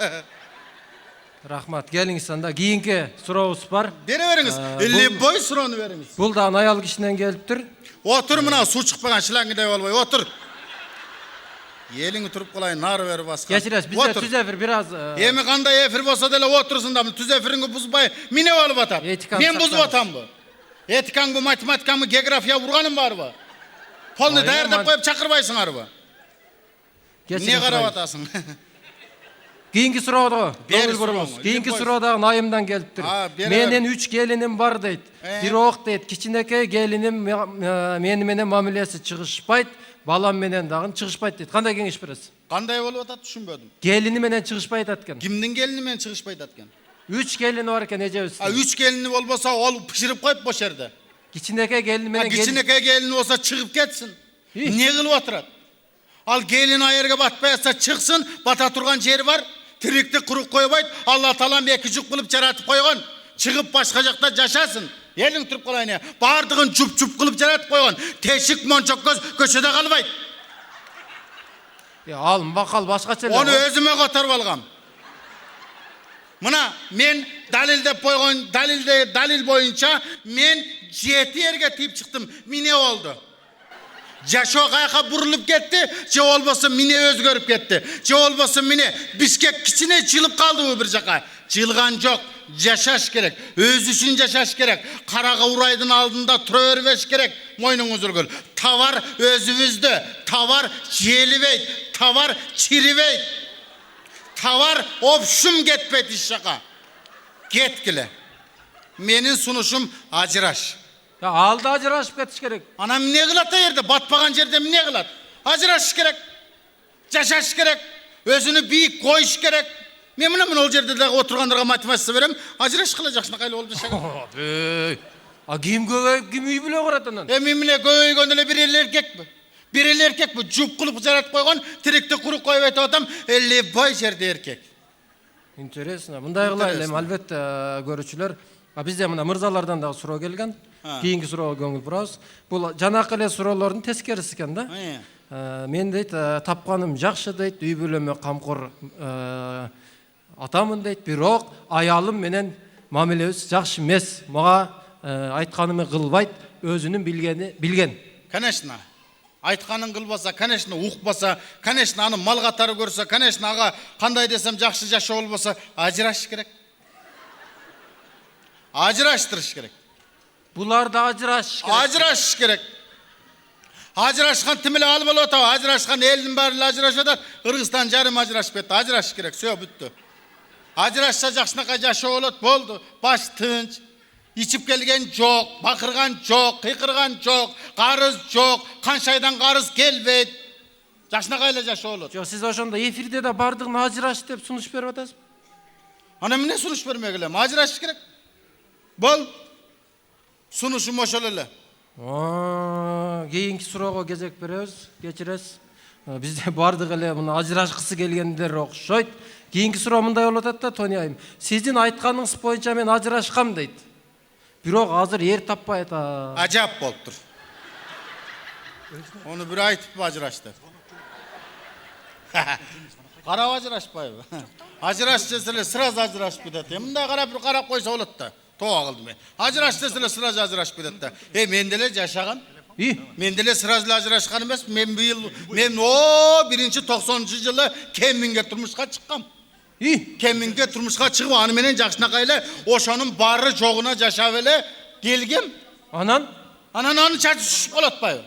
Rahmat. Geliңiz анда. Kийinki suroobuz bar. Bere veriniz. 50 boy suronu veriniz. Bul da ayal kişiden gelipdir. Otur mına su çıkmagan şilangide olbay otur. Yelini turup kolay nar ver baska. Geçires bizde tüzefir biraz Emi kanda efir bolsa dele otursun da tüzefirini buzbay mine olup atar. Etikan Men buzup saklanmış. atam bu. Etikan bu matematikan mı geografiya vurganım var bu. Kolunu Ay, dayardap aman. koyup çakırbaysın arba. Ne karab atasın? Keyinki surooda Beri көңүл бурабыз. suroo. Keyinki Limpoy. surooda Naimdan gelipdir. Ha, beri Menen 3 gelinim bar deyt. Бирок deyt, кичинекей gelinim meni менен мамилеси чыгышпайт, балам менен дагы чыгышпайт дейт. Кандай кеңеш бересиz? Kanday olup atat düşünbödüm. Gelini menен чыгышпайт atkan. Kimdin gelini men çıkışpaydı atken. 3 gelini var eken ejebizde. 3 gelini olmasa ol pişirip koyup boş yerde. Кичинекей gelini menен Kiçineke gelini olsa çıkıp ketsin. İyi. Ne kılıp oturat? Al gelin ayerge batmayasa çıksın, bata turgan jeri var. Tirikti kuruk koybayt. Allah talam ekicik kılıp jaratıp koygan. Çıkıp başka jakta jaşasın. Elin turup kalayın. Bardığın jup jup kılıp jaratıp koygan. Teşik monçok göz köşede kalbayt. Ya alın bakal başkaça. Onu özüme kotarıp algam. Mına men dalilde koygan dalil boyunca men 7 yerge tip çıktım. Mine oldu. Jaşo kayaka burulup gitti, je olmasın mine özgörüp gitti. Je olmasın mine Bişkek kiçine çılıp kaldı bu bir jaka. Çılgan yok, jaşaş gerek. Öz üçün jaşaş gerek. Karaga uraydın aldında törveş gerek. Moynunuz ürgül. Tavar özümüzdü. Tavar jelibey. Tavar çirivey. Tavar opşum getpet iş şaka. Getkile. Menin sunuşum acıraş. Ya aldı ajırashıp ketiş gerek. Anam ne kılat da yerde, batpagan yerde ne kılat? Ajıraş gerek. Jaşaş gerek. Özünü büyük koyuş gerek. Men mına ol yerde de oturganlarga motivasiya berem. Ajıraş kılacaksın kaylı oldu şey. Bey. A kim göge kim uy bile qaratanan. Mimine göygöndele bir erkek mi? Bir erkek mi? Jup kılıp jarat koygan, tirikte kuruk koyup aytып atam, 50 boy yerde erkek. Интересно. Мындай кылайлы эми албетте көрүүчүлөр. Бизде мына мырзалардан дагы суроо келген. Кийинки суроого көңүл бурабыз. Бул жанакы эле суроолордун тескериси экен да. Мен дейт тапканым жакшы дейт, үй бүлөмө камкор атамын дейт, бирок аялым менен мамилебиз жакшы эмес. Мага айтканымды кылбайт, өзүнүн билген. Конечно. Айтқанын кылбаса, конечно, укпаса, конечно, аны мал катары көрсө, конечно, ага кандай десем жакшы жашоо болбосо, ажыраш керек. Ажыраштырыш керек. Булар да ажыраш керек. Ажыраш керек. Ажырашкан тимиле алып болуп атабы? Ажырашкан элдин баары эле ажырашып атат. Кыргызстан жарым ажырашып кетти. Ажыраш керек. Всё бүттү. Ажырашса жакшынакай жашоо болот. Болду. Баш тынч. İçip gelgen жоқ, bakırgan жоқ, kıykırgan жоқ, karız жоқ, kanşaydan karız gelbeyt. Yaşına kayla jaşı olur. Жок, сиз ошондо эфирде да бардыгын ажыраш деп сунуш берип атасыз. Ana mine sunuş vermeye gelem. Ajıraş gerek. Bol. Sunuşum oşol ele. Кийинки суроого кезек беребиз. Кечиресиз. Бизде бардык эле мына ажырашкысы келгендер окшойт. Кийинки суроо мындай болуп атат да, Тони айым. Сиздин айтканыңыз боюнча мен ажырашкам дейт. Бирок азыр эр таппай атат. Acayip boluptur. Onu bir aytıp ajıraştı. Karab ajıraşpayбы. Ajıraş desele sıraz ajıraşıp ketет. Мындай карап bir karap koysa болот da. Toğa kıldım ben. Ajıraş desele sıraz ajıraşıp ketет da. Mendele jaşagan. Mendele sıraz ajıraşkan emes. Men o 1-90-жылы Kemminge turmuşka çıkkam. Kemminge turmuşka çıkıp anı menen jakşınakayla oşonun barı joğuna jaşap ele gelgem. Анан? Anan anı çaçı düşüp kalatpayбы.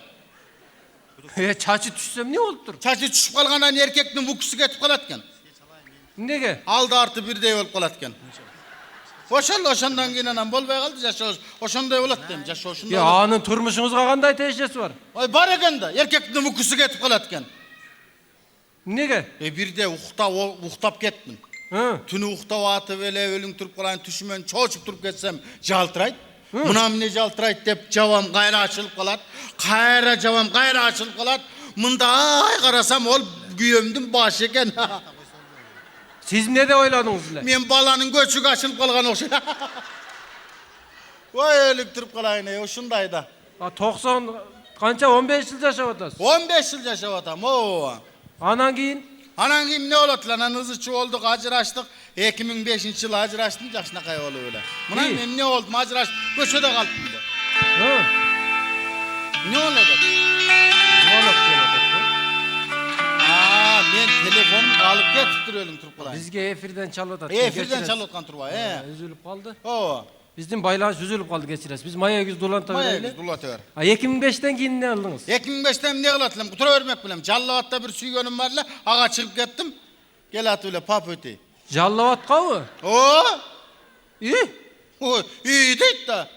Чачы түшсөм эмне болуптур? Çaçı düşüp kalgandan erkektin vukusu ketip kalatken. Эмнеге? Aldı artı birday olup kalatken. Oşondan keyin anam bolbay kaldı jaşo. Oşonday bolat deyim jaşo oşonday. Ya анын турмушуңузга кандай тиешеси бар? Oy bar eken da erkektin vukusu ketip kalatken. Эмнеге? Birde uktap kettin. Tünü uktap atıp ele ölüm turup kalan tüşümen çoğuçup turup ketsem jaltırayt. Mınam ne jaltırayt dep javam gayra açılıp kalat. Kayra javam gayra açılıp kalat. Mınday karasam ol güyömdün başı eken. Siz ne de oyladınız bile? Men balanın göçük açılıp kalgan okşay. Vay ölüp turup kalayın oşunday da. 90 Qancha 15 yıl yaşap atasiz? 15 yıl yaşap atam. Oo. Anan keyin? Anan keyin ne oldu lan? Anızıçı olduk, ajraştık. 2005 yılı ajraştım, jaşnakay oldu öyle. Buna men ne oldu? Ajraş köşede kaldım da. Ha. Ne oldu? Звонок келip Men telefonum kalıp getip öldüm turpalay. Bizge efirden çalıp atat. Efirden çalıtkan turpay, Üzülüp kaldı. Oo. Bizden baylağış üzülüp kaldı geçiresiz. Biz maya yüz dolanta Maya vereyle. biz dulatıyor. 2005'ten keyin ne aldınız? 2005'ten ne kılatlam? Kutura vermek bilem. Callavat'ta bir süygönüm var la. Ağa çıkıp gittim. Gel at öyle pap öte. Jallavatka mı? Oo. İyi. O iyi deyit da.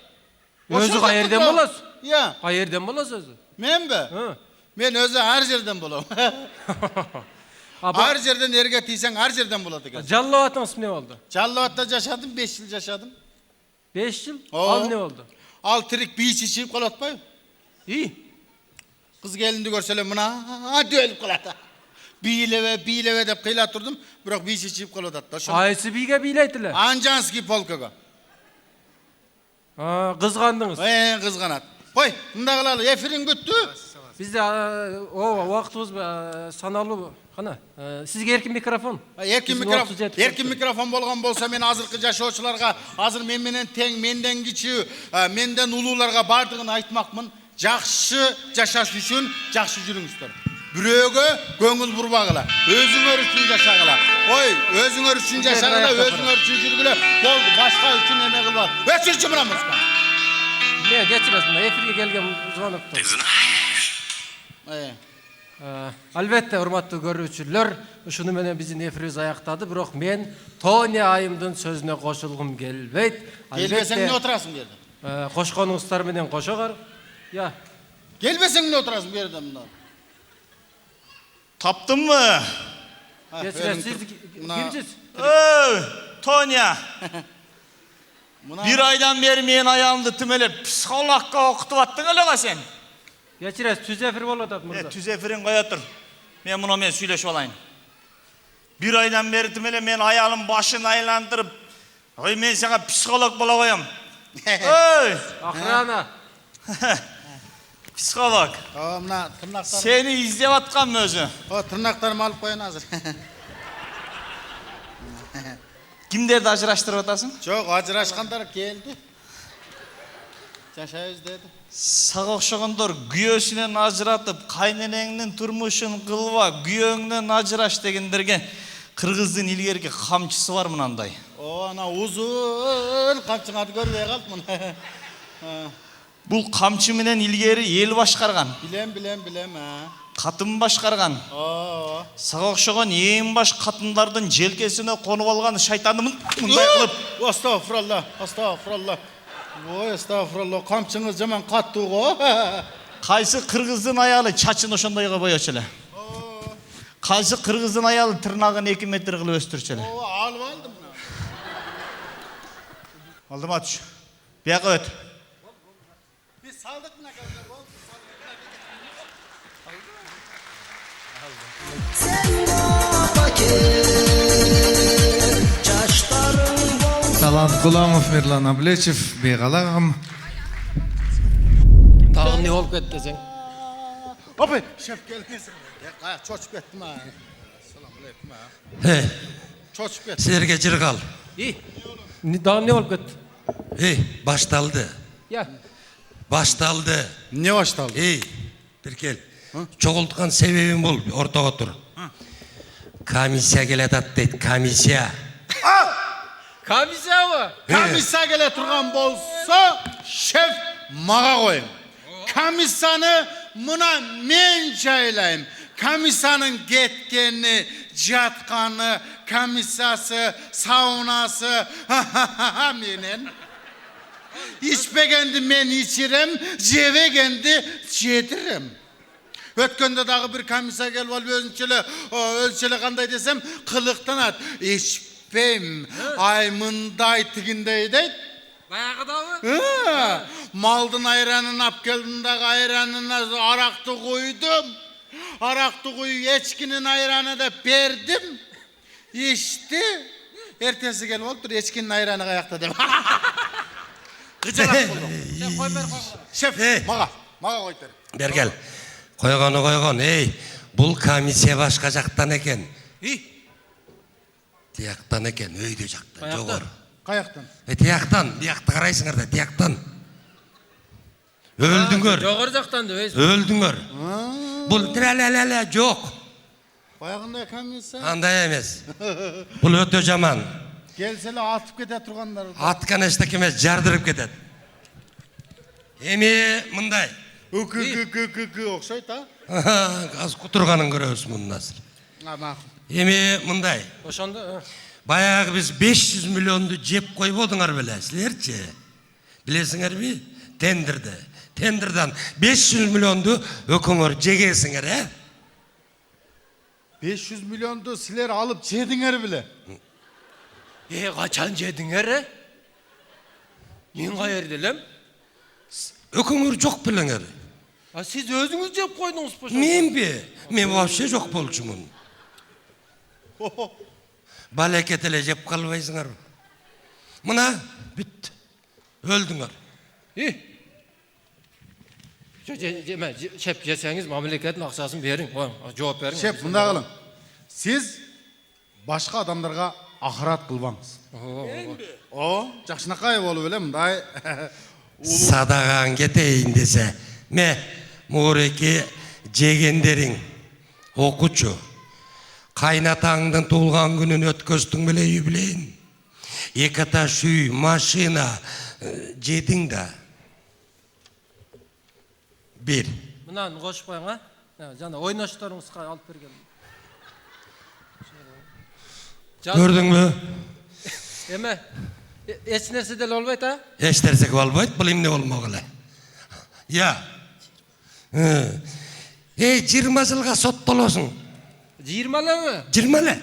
Özü qayerden bolasız? Ya. Qayerden bolasız özü? Men be. Ha. Men özü her yerden bulam. Her yerden erge tiysen her yerden buladı gel. Jallavat'ın ismi ne oldu? Callavat'ta yaşadım, 5 yıl yaşadım. 5 yıl? Oo. Al ne oldu? Al tirik bir iç içip kalatpay. İyi. Kız gelindi görseler buna hadi ölüp kalata. Bileve dep kıyla durdum. Bırak bir iç içip kalatat. Aysi biga bileytiler. Anjanski polkaga. Kızgandınız. Kızganat. Koy, bunda kılalı. Efirin güttü. Bizde o vaktimiz sanalı. Kana, sizge erkin mikrofon. Erkin mikrofon bolgan bolsa men azırkı jaşoçularga, azır men menen teң, menden kiçi, menden ulularga bardığını aytmakmın. Jakşı jaşaş üçün jakşı жүрүңүздөр. Büröөгө көңүл бурбагыла. Өзүңөр үчүн жашагыла. Ой, өзүңөр үчүн жашагыла, өзүңөр үчүн жүргүлө. Болду, башка үчүн эме кылбагыла. Өчүрчү мына музыка. Ne geçiresin, efirge gelgen звонокто. Albatta hurmatly görүүчүлөр, ушуну менен биздин эфирибиз аяктады, бирок мен Тони айымдын сөзүнө кошулгум келбейт. Келбесең не отурасың бу жерде? Кошконуңуздар менен кошогар. Ya. Gelbesең не отурасың бу жерде мында? Таптың mı? Geçiresin, kimsiz? Тоня. Bir aydan beri men ayağımды tümelep psikologga okutup attın öyle sen. Geçiresin, tüz efir bolatat mırza. Tüz efirin koya tur. Men bunu men söyleşip alayım. Bir aydan beri tümelep men ayağımın başını aylandırıp oy men sana psikolog bola koyam. Ahrana. Psikolog. Mına tırnaklarım. Seni izlep atkan mı özü? O tırnaklarımı alıp koyun hazır. Kimlerdi ajraştırıp atasın? Çok ajraşkanlar geldi. Yaşayız dedi. Sağa okşagandar güyösünen ajratıp kaynenеңнің turmuşun kılva güyöңнен ajraş degenderge Kırgızdın ilgerki kamçısı var mınanday. O ana uzun kamçın adı görmeye kaldı mı? Бұл камчы менен илгери эл башкарган. Bilem ha. Катын башкарган. Сага окшогон эң баш катындардын желкесине конуп алган шайтанымын мындай кылып. Astagfirullah. Oy astagfirullah. Kamçınız jaman katты го. Кайсы кыргыздын аялы чачын ошондойго боечу эле. Кайсы кыргыздын аялы тырнагын 2 метр кылып өстүрчү эле. Alып aldım mı? Алдыма түш. Бияка өт. Biz saldık mı kadar? Талант Гуламов, Мирлан Аблечев, Бейгалағым. Tağın ne olup etti sen? Hopay, şef gelmesin. Ya çoçup ettim ha. Selamünaleyküm ha. He, Çoçup ettim. sizlerge jır kal. İyi. Dağın ne olup etti? Hey, baştaldı. Ya. Baştaldı. Ne baştaldı? Hey, bir gel. Çoğultkan sebebim bol, orta otur. Komissiya geletat deydi, komissiya. Komissiya mı? Kamissa gele turgan bolsa şef mağa koyun. Kamissanı mına men çaylayım. Kamissanın getkeni, jatkanı, kamissası, saunası menen. İçpegendi men içirem, jevegendi jedirim. Ötkönde dağı bir kamissa gel val ölçele kanday desem kılıktan at. İçpem aymınday tigindey deyt. Bayağı da mı? Maldın ayranını ap geldim de ayranına araktı koydum. Araktı koyu eçkinin ayranı da verdim. İçti. Ertesi gel oldur eçkinin ayranı ayakta dem. Gıcalak buldum. Şef mağa koy derim. Бергел. Койгон. Ей, бул комиссия башка жактан экен. Тияктан экен, өйдө жактан, жогору. Каяктан? Тияктан, биякты карайсыңар да, тияктан. Өлдүңөр. Жогору жактан деп. Өлдүңөр. Бул тралалала жок. Баягындай комиссия? Андай эмес. Бул өтө жаман. Келселе атып кете тургандар. Аткан эчтек эмес, жардырып кетет. Эми мындай. Окшойт, а? Аз кутурганын көрөбүз мунун азыр. Макул. Эми мындай. Ошондо Баягы биз 500 миллионду жеп койбодуңар беле, силерчи? Билесиңерби? Тендерден 500 миллионду өкөңөр жегесиңер, 500 миллионду силер алып жедиңер биле. качан жедиңер? Мен кайер делем? Өкөңөр жок белеңер. А сиз өзүңүз жеп койдуңуз бошо? Менби? Мен вообще жок болчумун. Балекет эле жеп калбайсыңар. Мына бүт. Өлдүңөр. Шеп жесеңиз мамлекеттин акчасын бериң, жооп бериң. Шеп, мында кылың. Сиз башка адамдарга акырат кылбаңыз. Жакшынакай болуп эле мындай. Садаган кетейин десе, муреки жегендериң окучу. Кайнатаңдын туулган күнүн өткөздүң беле юбилейин. Эки этаж үй, машина жедиң да. Бир. Мынаны кошуп коюң, жана ойношторуңузга алып бергем. Көрдүңбү? Эме, эч нерсе деле болбойт, Эч нерсе болбойт, бул эмне болмок эле. 20 жылга соттолосуң. 20 элеби? 20 эле.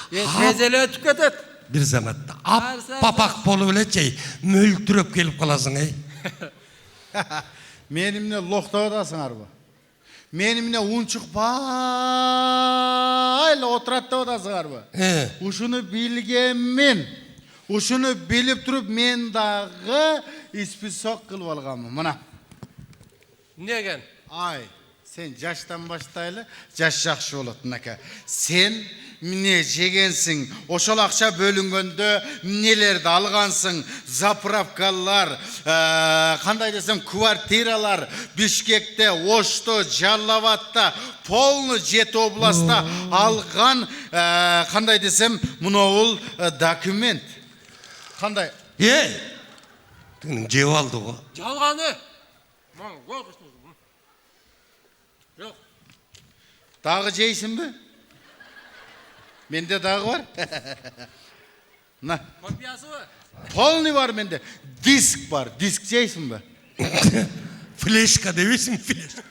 Тез эле өтүп кетет. Бир заматта папак болуп эле чей мөлтүрөп келип каласың, Мени эмне локтоп атасыңарбы? Мени эмне унчукпай эле отурат деп атасыңарбы? Ушуну билгенмин. Ушуну билип туруп мен дагы исписок кылып алганмын. Мына. Неген? Сен жаштан баштайлы, жаш жакшы болот мынакей. Сен эмне жегенсиң, ошол акча бөлүнгөндө эмнелерди алгансың? Заправкалар, кандай десем, квартиралар Бишкекте, Ошто, Жалал-Абадта, полный жети областта алган, кандай десем, мынабул документ. Кандай? Тигин жеп алды го. Жалганы. Дагы жейсинби? Менде дагы бар. На. Копиясыбы? Полный бар менде. Диск бар. Диск жейсинби? Флешка дебесиң, флешка.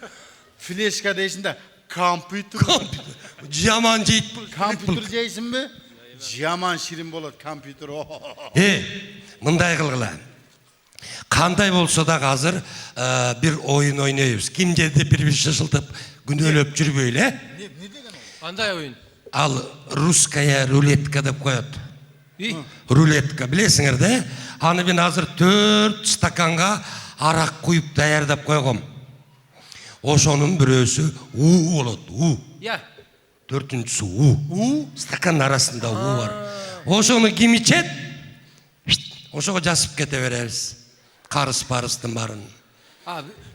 Флешка дейсин да. Компьютер. Жаман жейт. Компьютер жейсинби? Жаман ширин болот компьютер. Мындай кылгыла. Кандай болсо да азыр бир оюн ойнойбуз. Ким жерде бир шашылтып күнөөлөп жүрбөйлү, Кандай оюн? Ал русская рулетка деп коет. Рулетка, билесиңер да? Аны мен азыр 4 стаканга арак куюп даярдап койгом. Ошонун бирөөсү у болот, у. 4-үнчүсү у. Стакан арасында у бар. Ошону ким ичет? Ошого жасып кете беребиз. Карыс-парыстын барын.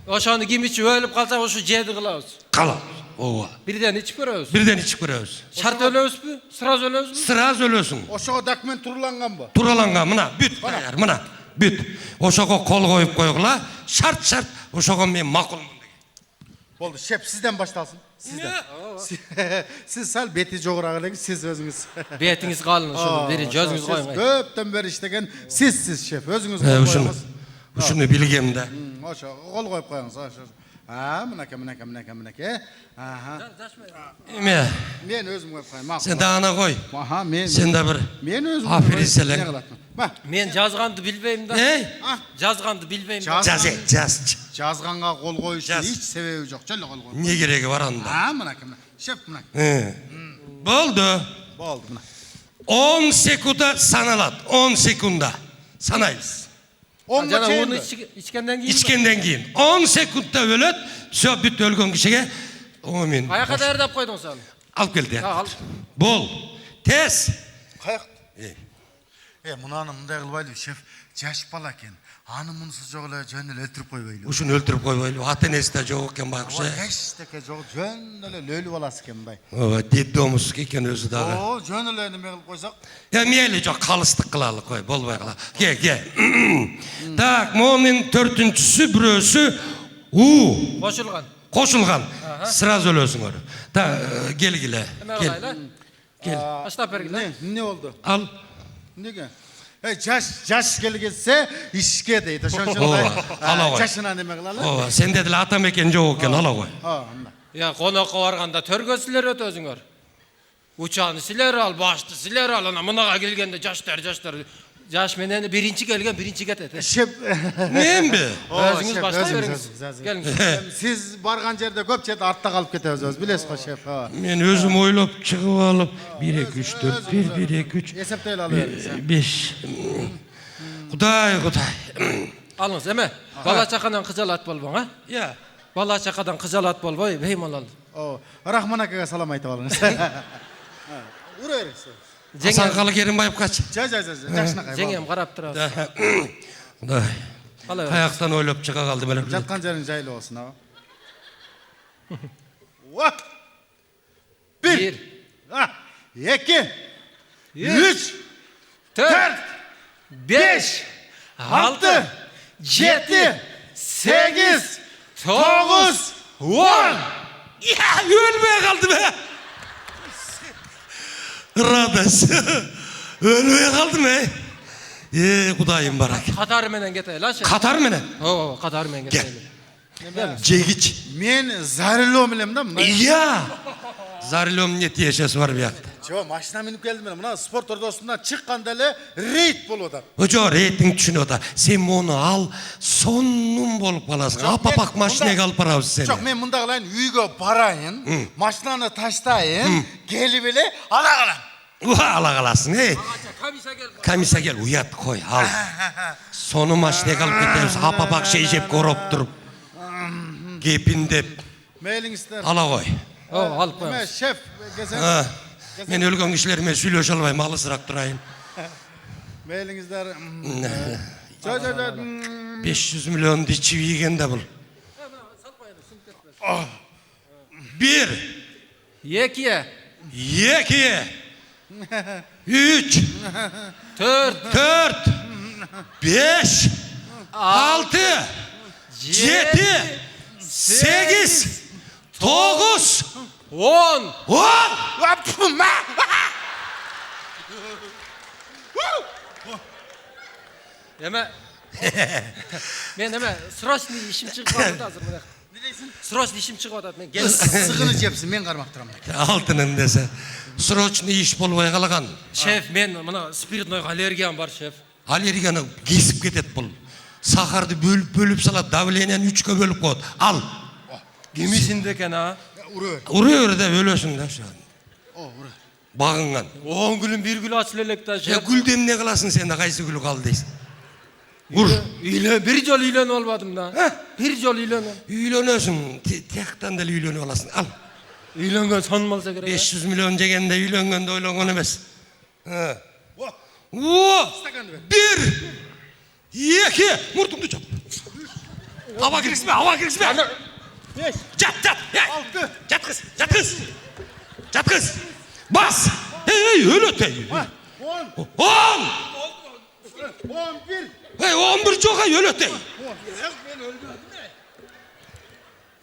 Ошону ким ичип өлүп калса, ошо жеди кылабыз. Калабыз. Ооба. Бірден ішіп көрөбүз. Бірден ішіп көрөбүз. Шарт өлөбүзбү? Сразу өлөбүзбү? Сразу өлөсүң. Ошого документ туруланган бу? Тураланган, мына бүт. Мына бүт. Ошого кол коюп койгула. Шарт. Ошого мен макулмун деген. Болду, шеп сизден башталсын. Сиз сал бети жогураак элеңиз, сиз өзүңүз. Бетиңиз калын, ошону бери жөзүңүз коюң. Көптөн бери иштеген сиз шеп, өзүңүз кол коюңуз. Ушуну билгем да. Ошо кол коюп коюңуз. Мынакей. Эме. Мен өзүм коюп коюм. Сен да ана кой. Мен. Сен да бир. Мен өзүм. Афериселең. Мен жазганды билбейм да. Жазганды билбейм да. Жаз. Жазганга кол коюш эч себеби жок. Жоло кол кой. Не кереги бар анда? Мынакей. Шеп Болду. Болду мына. 10 секунда саналат. 10 секунда. Санайбыз. Onga Жана чейин уну бе? ичкенден кийин. içkenden keyin 10 sekundda өлөт. Всё, бүт өлгөн кишиге. О мен. Аяка даярдап койдуңуз аны. Алып келди. Ал. Бол. Тез. Каяк? Мынаны мындай кылбайлы, шеф. Жаш бала экен. Аны мунусу жок эле жөн эле өлтүрүп койбойлу. Ушуну өлтүрүп койбойлу. Ата-энеси да жок экен байкуш. Эчтеке жок, жөн эле лөлү баласы экен мындай. Ооба, деддомус экен өзү дагы. Жөн эле неме кылып койсок. Я мейли жок, калыстык кылалы кой, болбой кала. Ке. Так, монун 4-түнчүсү бирөөсү у Кошулган. кошулган. Сразу өлөсүңөр. Так, келгиле. Кел. Баштап бергиле. Не болду? Ал. Неге? Жаш келгенсе ишке дейт. Ооба, ала кой. Жашына неме кылалы? Ооба, сенде деле ата мекен жок экен, ала кой. Я конокко барганда төргө силер өтөсүңөр. Учаны силер ал, башты силер ал, ана мынага келгенде жаштар. Жаш менен биринчи келген биринчи кетет. Шеп. Менби? Өзүңүз баштап бериңиз. Келиңиз. Сиз барган жерде көп чет артта калып кетебиз, өзү билесиз го, шеф. Мен өзүм ойлоп чыгып алып 1 2 3 4 1 1 2 3 Эсептей алып бериңиз. 5. Кудай. Алыңыз, эме. Бала чакадан кыжалат болбоң, а? Я. Бала чакадан кыжалат болбой, беймалал. Рахман акага салам айтып алыңыз. Ура бериңиз. Асанкалы Керимбаевкачы. Жакшынакай. Жеңем карап турабыз. Кудай. Калай. Каяктан ойлоп чыга калды беле. Жаткан жериң жайлуу болсун, аба. 1 2 3 4 5 6 7 8 9 10 Ya ölmeye kaldı be. Radası. Ölmeye kaldı mı? Kudayım barak. Katar менен кетели, а? Katar mı ne? Ооба, Катар менен кетели. Cegiç. Мен зарылом элем да, мына. Ya. Zarilom ne tiyешesi var bir yakta. Жо, машина минип келдим эле. Мына спорт ордосунан чыкканда эле рейд болуп атат. Hoca reyting düşünüyor da sen onu al sonun bolup kalasın. Apapak maşineye alıp barabız seni. Жок, мен мында кылайын, үйгө барайын, машинаны таштайын, келип эле ала калам. Ala kalasın he. Kamisa gel uyat koy al. Sonu maşineye alıp gidiyoruz. Apapak şey jep korup durup. Gepindep. Мейлиңиздер. Ala koy. Ооба, алып Эме, коебуз. шеф, кезен. Men ölgön kişilerime süйлöşe albayım, alısırak durayım. Мейлиңиздер. Жо. 500 milyon dişi yiyen de bul. 1 2 2 3 4 4 5 6 7 8 9 10 10 Эме. Мен эме срочный ишим чыгып калды азыр мына. Не дейсиң? Срочный ишим чыгып атат. Мен кел. Сыгыны жепсин, мен кармап турам. Алтынын десе срочный iş болбой калаган. Шеф, мен мына спиртной аллергиям бар, шеф. Аллергияны кесип кетет бул. Сахарды бөлүп салат, давлениени 3кө бөлүп коет. Ал. Кимисинде экен, а? Уруу өрү деп өлөсүң да ошо. Багынган. 10 күнүн 1 гүл ачыл элек да, шеф. Гүлдө эмне кыласың сен да, кайсы гүлү калды дейсиң? Ур. Bir жолу үйлөнүп албадым да. Bir жолу үйлөнөм. Үйлөнөсүң, тияктан деле үйлөнүп аласың. Ал. Үйлөнгөн сонун болсо керек. 500 миллион жегенде үйлөнгөндө ойлонгон эмес. О! 1 2 муртумду чап. Ава киргизме, ава киргизме. 5 Жат. 6 Жат кыз. Бас. Өлөт. 10 10 11 11 жок, өлөт.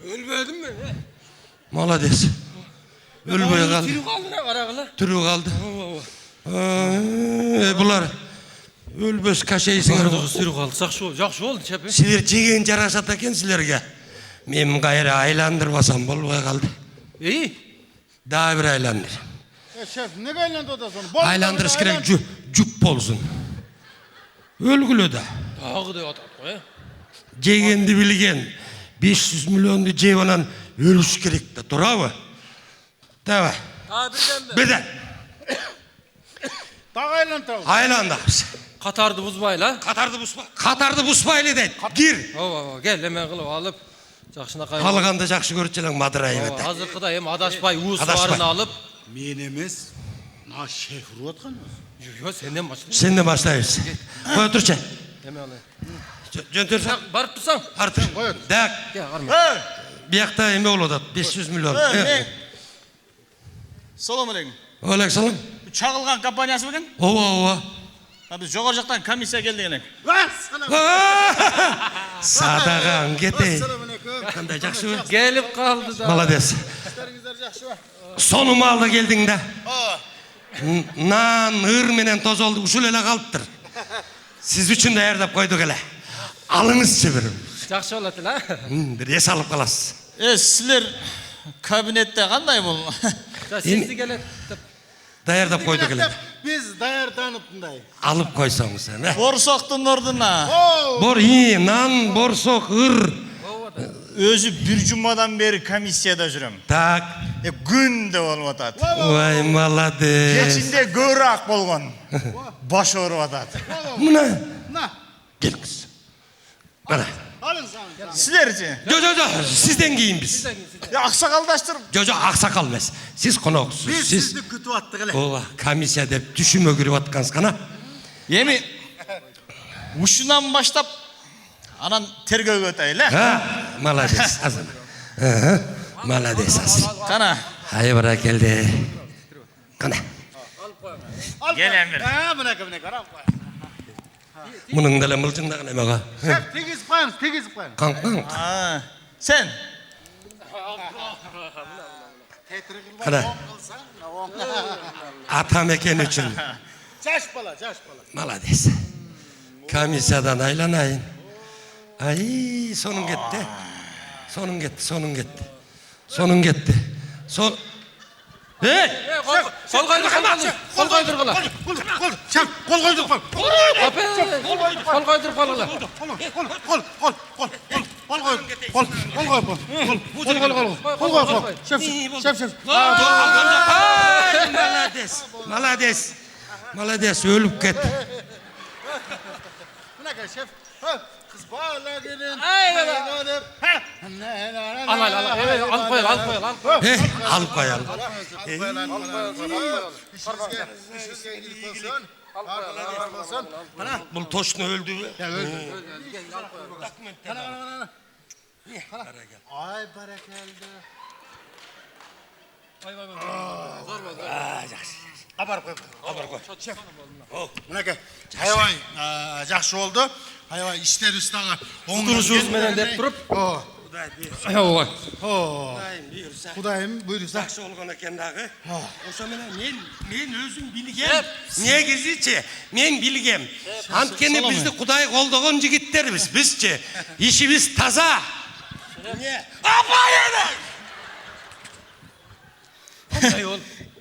Ölmedim mi? Молодец. Өлбөй калды. Tiri kaldı ne karagıla? Түрү калды. Булар өлбөс кашейсиңер. Tiri kaldı. Жақшы oldu çepi. Силер жеген жарашат экен силерге. Мен кайра айландырбасам болбой калды. İyi. Дагы бир айландыр. Шеф, неге айландырып атасың? Айландырыш керек, жүп болсун. Өлгүлө да. Dağı da atat koy. Жегенди билген 500 миллионду жеп анан өлүш керек да, туурабы? Давай. Ha birden mi? Беден. Дагы айлантабыз. Айландабыз. Қатарды бұзбайла. Қатарды бұзбайлы дейді. Кир. Ооба, кел, эмен кылып алып, жакшынакай. Алганды жакшы көрчү элең мадырайып атат. Азыркыда эми адашпай уус барын алып. Мен емес, мына шеф уруп аткан. Жо, сенден башла. Сенден баштайбыз. Кое турчу. Эме алай. Жөнтөр. Барып турсаң. Артын. Дак. Кел, карма. Биякта эме болуп атат. 500 миллион. Салам алейкум. Алейкум. Чагылган компаниясы белең? Ооба. Биз жогору жактан комиссия келди элек. Садаган кетей. Кандай жакшыбы? Келип калды да. Молодец. Сонун маалда келдиң да. Нан, ыр менен тозолду ушул эле калыптыр. Сиз үчүн даярдап койдук эле. Алыңызчы бир. Жакшы болот эле. Бир эс алып каласыз. Силер кабинетте кандай бул? Сизди келет деп. Даярдап койдук эле. Биз даярданып мындай. Алып койсоңуз эми. Борсоктун ордуна. Бор нан, борсок, ыр. Өзү бир жумадан бери комиссияда жүрөм. Так. Күндө болуп атат. Ой, молодец. Кечинде көбүрөөк болгон. Баш ооруп атат. Мына. Келиңиз. Мына. Силерчи? Жо, сизден кийин биз. Аксакалдаштырып. Жо, аксакал эмес. Сиз коноксуз. Биз сизди күтүп аттык эле. Ооба, комиссия деп түшүмө кирип аткансыз кана. Эми ушунан баштап анан тергөөгө өтөйлү. Молодец, азыр. Молодец, азыр. Кана. Ай, баракелде. Кана. Келем бир. Мына карап кой. Мунун деле мылжыңдаган эмега. Тегизип коюңуз, тегизип коюңуз. Канкан. Сен Кана. Атам экен үчүн. Жаш бала. Молодец. Комиссиядан айланайын. Ай, сонун кетти. Сонун кетти. Кол койдур. Кол койдур. Кол койдур калгыла. Молодец, өлүп кет. Мынакей шеф. Кыз бала келин. Алып кой. Бул точно өлдүбү? Ай баракелде. Абар кой. Мынакей. Аябай жакшы болду. Аябай иштерибиз дагы Турушубуз менен деп туруп. Кудайым буйруса. Жакшы болгон экен дагы. Ошо менен мен өзүм билгем. Негизичи мен билгем. Анткени бизди Кудай колдогон жигиттербиз. Бизчи ишибиз таза.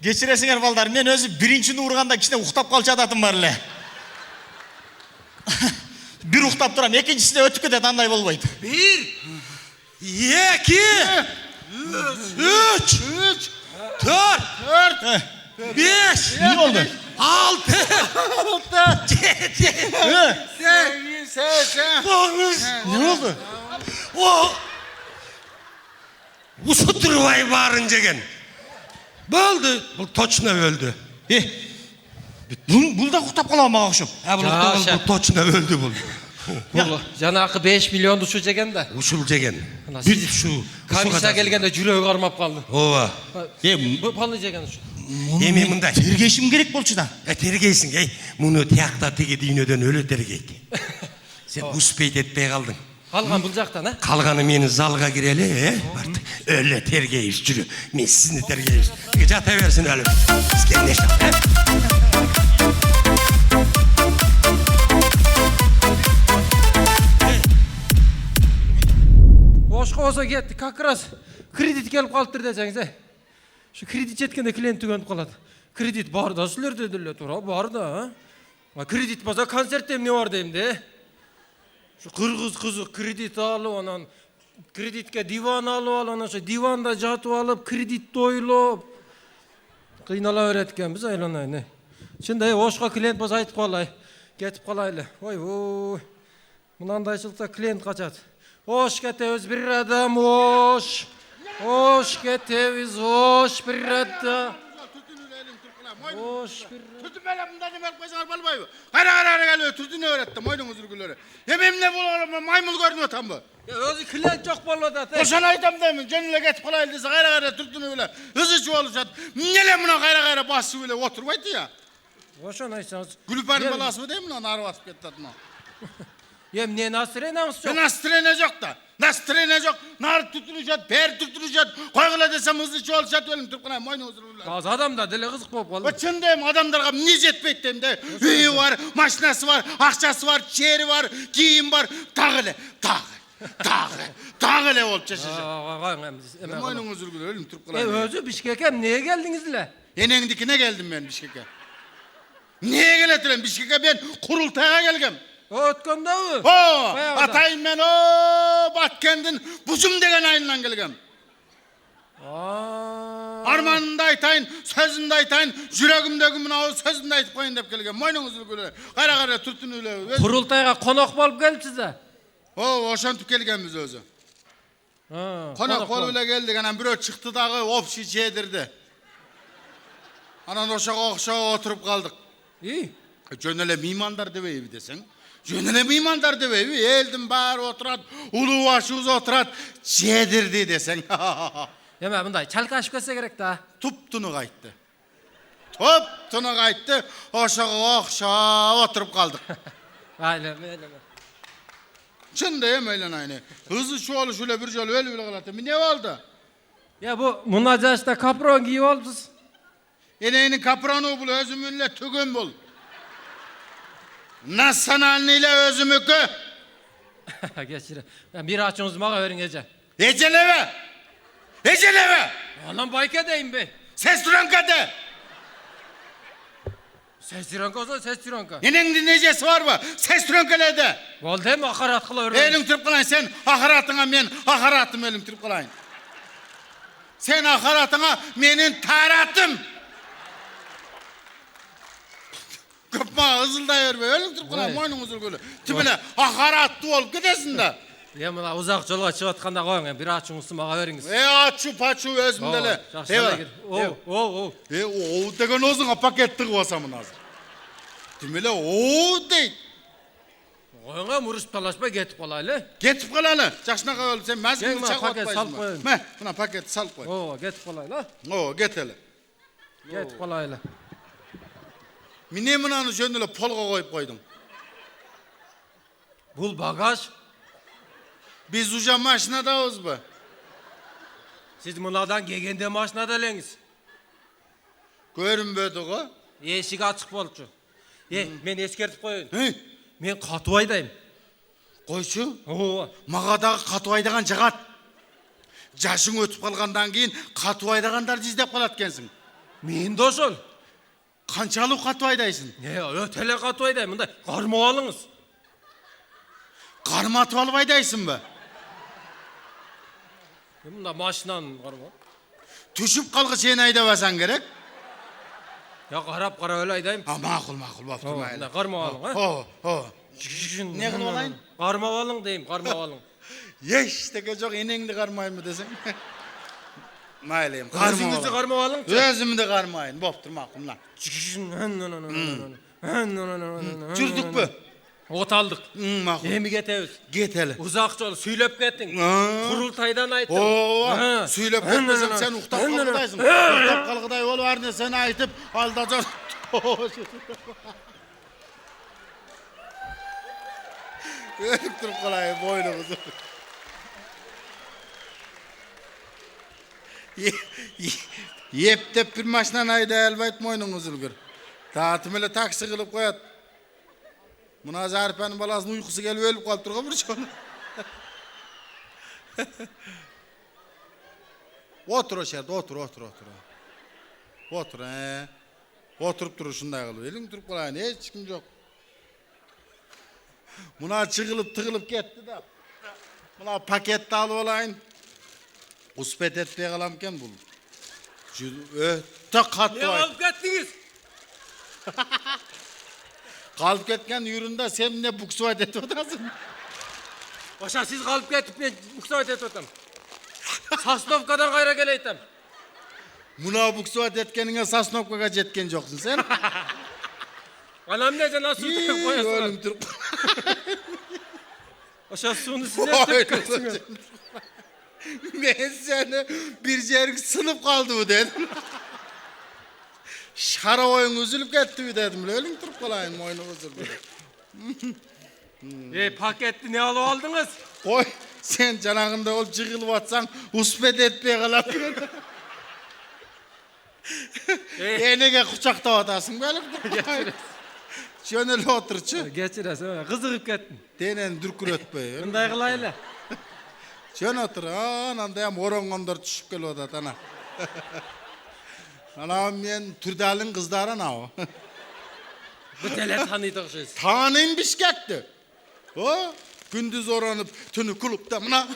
кечиресиңер балдар, мен өзү биринчини урганда кичине уктап калчу адатым бар эле. Бир уктап турам, экинчисине өтүп кетет, андай болбойт. 1 2 3 4 5 Эмне болду? 6 7 Эмне болду? Усутурбай баарын жеген. Болду, бул точно өлдү. Бул да уктап калам мага окшоп. Бул точно өлдү бул. Бул жанакы 5 миллионду ушу жеген да. Ушул жеген. Бүт ушу. Комиссия келгенде жүрөгү кармап калды. Ооба. Балы жеген ушу. Эми мындай. Тергешим керек болчу да. Тергейсиң, муну тиякта тиги дүйнөдөн өлө тергейт. Сен успейт этпей калдың. Калган бул жактан, Калганы мени залга кирели, барты. Өлө тергейбиз, жүрү. Мен сизди тергейбиз. Жата берсин өлү. Сизге неште? Ошко болсо кетти, как раз кредит келип калыптыр десеңиз, Şu kredit жеткенде клиент түгөнүп калат. Кредит бар да, силерде деле тура бар да. Кредит болсо концертте эмне бар дейм де. Şu кыргыз кызы кредит алып, анан кредитке диван алып, анан ошо диванда жатып алып, кредитти ойлоп кыйнала берет экенбиз, айланайын. Чындай Ошко клиент болсо айтып калай. Кетіп қалайлы. Ой. Мынандайшылықта клиент қачады. Ош кетебіз бір адам, ош. Ош кетебіз, ош бір адам. Ош бір адам. Tutun böyle bundan ne belki başına balbayı. Kara geliyor, tutun ne öğretti, maydın özürgüleri. Hem ne bu maymul görünüyor tam bu. Өзі клиент жоқ болады. Koşan aytam demin, gönüle getip kalaylı dese kara tutun öyle. Hızı çoğalışat. Nele buna kara bası öyle oturmaydı ya. Ошоны айтсаңыз. Gülüparın balası mı değil mi lan? Arı basıp gitti atma. Эмне настроениябыз Ben жоқ. настроение yok da. Настроение yok. Nar tutunacak, per tutunacak. Koygula desem hızlı çoğalışat öyle. Türkçe maydın özürgüleri. Азыр адам да деле кызык болуп калды. Bıçın deyim adamlarga ne жетпейді deyim de. Üyü var, maşinası var, akçası var, çeri var, giyim var. Tağıle olup çeşecek. Mayının özürgüleri ölüm Türk kılayım. Өзі Бишкекке эмнеге келдиңиз? Enendikine geldim ben Bişkek'e. Niye geletirem? Bişkek'e ben kurultaya gelgem. Өткөндөгү. Atayım ben Batkent'in buzum degen ayından gelgem. Armanında aytayın, sözünde aytayın, yüreğimdeki mına sözünde aytıp koyun deyip gelgem. Mayının özürgüleri. Kara turtun öyle. Курултайга конок болуп келипсиз. Oşantıp gelgemiz özü. Konak koluyla geldik. Anan bir çıktı dağı opşi çedirdi. Anan oşağa oturup kaldık. İyi. Jönele mimandar deveyi desen. Jönele mimandar deveyi. Eldim bar oturat. Ulu başımız oturat. Çedirdi desen. Эме мындай чалкашып келсе керек да. Tuptunu kayıttı. Tuptunu kayıttı. Oşağa oturup kaldık. Aynen. Çın deyim öyle aynı. Hızlı şu olu şöyle bir şöyle öyle kalattı. Ne oldu? Ya bu muna жашта капрон кийип алыпсыз. Eleğinin kapronu bul, özümünle tügün bul. Nasanalniyle özümükü. Кечир. Бир ачыңызды мага бериң эже. Eceleve. Анан байке дейм бе. Ses duranka de. Сестренка. Enengin necesi var mı? Ses duranka de. Болду эми акарат кыла бербейм. Elim tırıp kılayın sen ahiratına men ahiratım elim tırıp kılayın. Sen ahiratına menin taratım. Köpma hızıldayır be elim tırıp kılayın moynun hızıl gülü. Tübüne ahiratlı olup gidesin de. Я мына узак жолго чыгып атканда коюң, бир ачыңызды мага бериңиз. Açu paçu özümdele. О. O degen ozun paket tığı basamın hazır. Tümele o deyt. Коюңа мурушуп талашпай кетип калайлы. Getip kalalı. Çaşına kalalım sen Gel, mezgini bana çak paket atmayısın sal koyun. mı? Buna paket sal koy. О, кетип калайлы. O get hele. Кетип калайлы. Mine mınanı jönüle polga koyup koydum. Бул багаж. Biz uca maşinadayız bu. Siz мынадан келгенде машинада элеңиз. Görünbödük o. Эшик ачык болчу. Мен эскертип коеюн. Мен катуу айдайм. Koyçu. Ооба. Mağadağı katı aydagan jagat. Jaşın ötüp kalgandan keyin katı aydaganlar jizdep kalat kensin. Мен да ошол. Kançalık katı aydaysın? Өтө эле катуу айдайм. Мындай кармап алыңыз. Karmatı alıp aydaysın mı? Мында машинаны кармап. Düşüp kalgı sen aydabasan gerek. Я карап эле айдайм. Makul baptı Мында кармап алың, Ne kılıp alayın? Кармап алың дейм, кармап алың. Yeşteke çok enengdi karmayın mı desen? Mayleyim. Өзүңүздү кармап алың. Özümü de karmayın. Boptur makul lan. Жүрдік pü? Оталдык. Makul. Эми кетебиз. Get hele. Узак жол сүйлөп кеттиң. Курултайдан айттым. Süylep gitmesem sen uhtap kalgıdaysın. Uhtap kalgıday ol var ne sen aytıp aldacan. Ölüp durup kalayım boynunuzu. Yep bir maşinan ayda elbet boynunuzu gör. Dağıtım öyle taksi kılıp koyat. Buna Zaripe'nin balasının uykusu gelip ölüp kalıp durga bir çoğunu. Otur o şerde, otur. Otur, Oturup durur şunday kılıp. Elin durup kalayın, hiç kim yok. Buna çıkılıp tıkılıp gitti de. Buna pakette alıp olayın. Uspet etmeye kalamken bul. Öte katı Ne ay. alıp kеттиңиz? Kalıp ketken yüründe sen ne buksuvat etip otasın? Ошо сиз калып кетип мен буксовать этип атам. Сосновкадан кайра келейтем. Muna buksuvat etkenine Sasnovka'ya jetken joksun sen. Анан эмне жана суу төкүп коесуң? Ölüm Türk. Ошо сууну сиз төккөнсүңөр. Ben seni bir yerin sınıp kaldı mı dedim. Şara oyun üzülüp gitti mi dedim. Ölüm Türk olayım oyunu üzüldü. Paketти не алып алдыңыз? Koy sen canağında olup çıkılıp atsan uspet etmeye kalap. Enege kucakta atasın böyle. Şöyle oturçu. Кечиресиң, кызыгып кеттим. Denen dürkür ötpey. Мындай кылайлы. Şöyle otur. Ananda hem orangonlar düşüp geliyor da ana. Ana men Türdal'ın kızları ana o. Bu деле тааныйт окшойсуз. Tanıyım Bişkek'ti. O gündüz oranıp tünü kulüpte mına.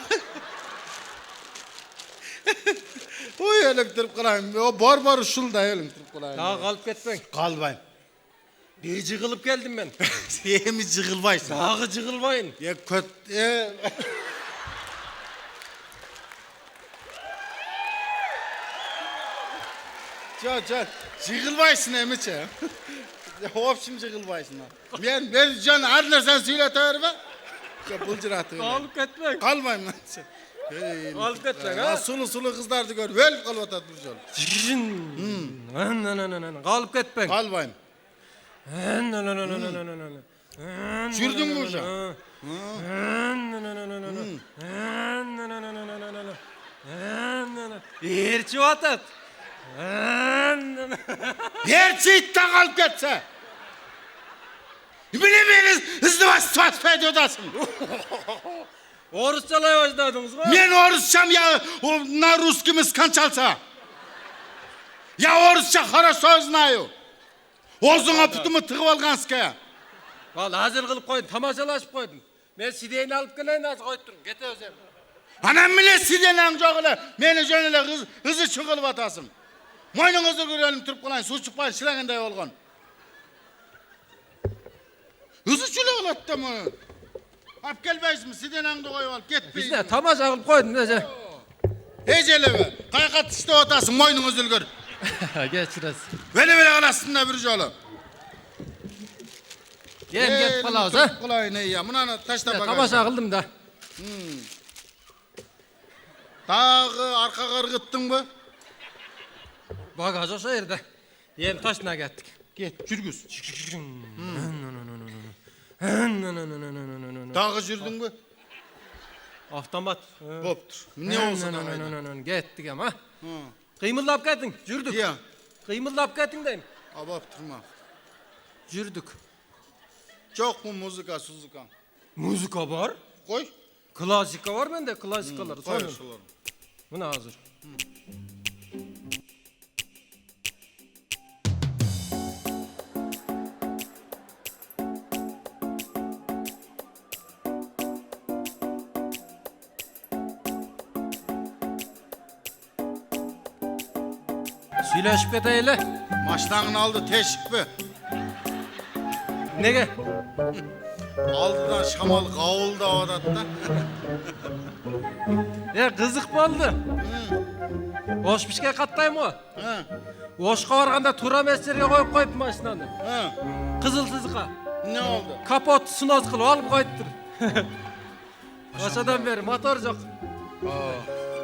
O elektrik kılayım. O bar uşulda elektrik kılayım. Дагы калып кетпең. Kalbayım. Бей жыгылып келдим мен. Yemi jığılbaysın. Дагы жыгылбайын. Ya köt... Can, jığılbaysın emice. Hop şimdi jığılbaysın. Ben can her nereden söyleterim be. Ya bulcuratı öyle. Калып кетпең. Kalmayayım lan sen. Калып кетпең, Ha, а? sulu kızlardı gör. Vel kalvat at burcu. Калып кетпең. Kalmayayım. Sürdün mü hocam? Erçip atat. Gerçi itte kalıp getse. Bilemeyiniz hızlı vasfat ediyorsun. Орусчалай баштадыңыз го? Men orusçam ya на русским сканчался. Я орусча хорошо знаю. Озуңа путуму тыгып алгансызга. Ал азыр кылып койдум, тамашалашып койдум. Мен сидейни алып келейин, азыр коюп туруп, кетебиз эми. Anam bile sidenem жоқ эле. Meni жөн эле кызы чыгылып атасың. Мойнуңузду көрөлүм туруп калайын, суу чыкпай шилегендей болгон. Кызы чүлө калат да муну. Ап келбейсизби? Сиденеңди коюп алып кетпейсиз. Бизде тамаша кылып койдум эже. Эжелебе, кайка тиштеп атасың, мойнуң үзүлгөр. Кечиресиз. Беле каласың да бир жолу. Кетип калабыз, а? Кылайын ия, мынаны таштап багаж. Тамаша кылдым да. Дагы аркага ыргыттыңбы? Багаж ошо жерде. Эми ташына кеттик. Кет, жүргүз. Дагы жүрдүңбү? Автомат. Боптур. Эмне болсо да кайда. Кеттик эми, а? Кыймылдап кеттиң, жүрдүк. Ия. Кыймылдап кеттиң дейм. А боптурма. Жүрдүк. Жокму музыка, сузука? Музыка бар. Кой. Классика бар менде, классикалар. Кой ошолор. Мына азыр. Сүйлөшүп кетели. Машинаңын алды тешикпи? Неге? Алдыдан шамал кабылдап атат да. Кызык болду. Ош бишке каттайм го. Ошко барганда туура эмес жерге коюп коюп машинаны. Кызыл сызыкка. Эмне болду? Капот снос кылып алып коюптур. Ошодон бери мотор жок.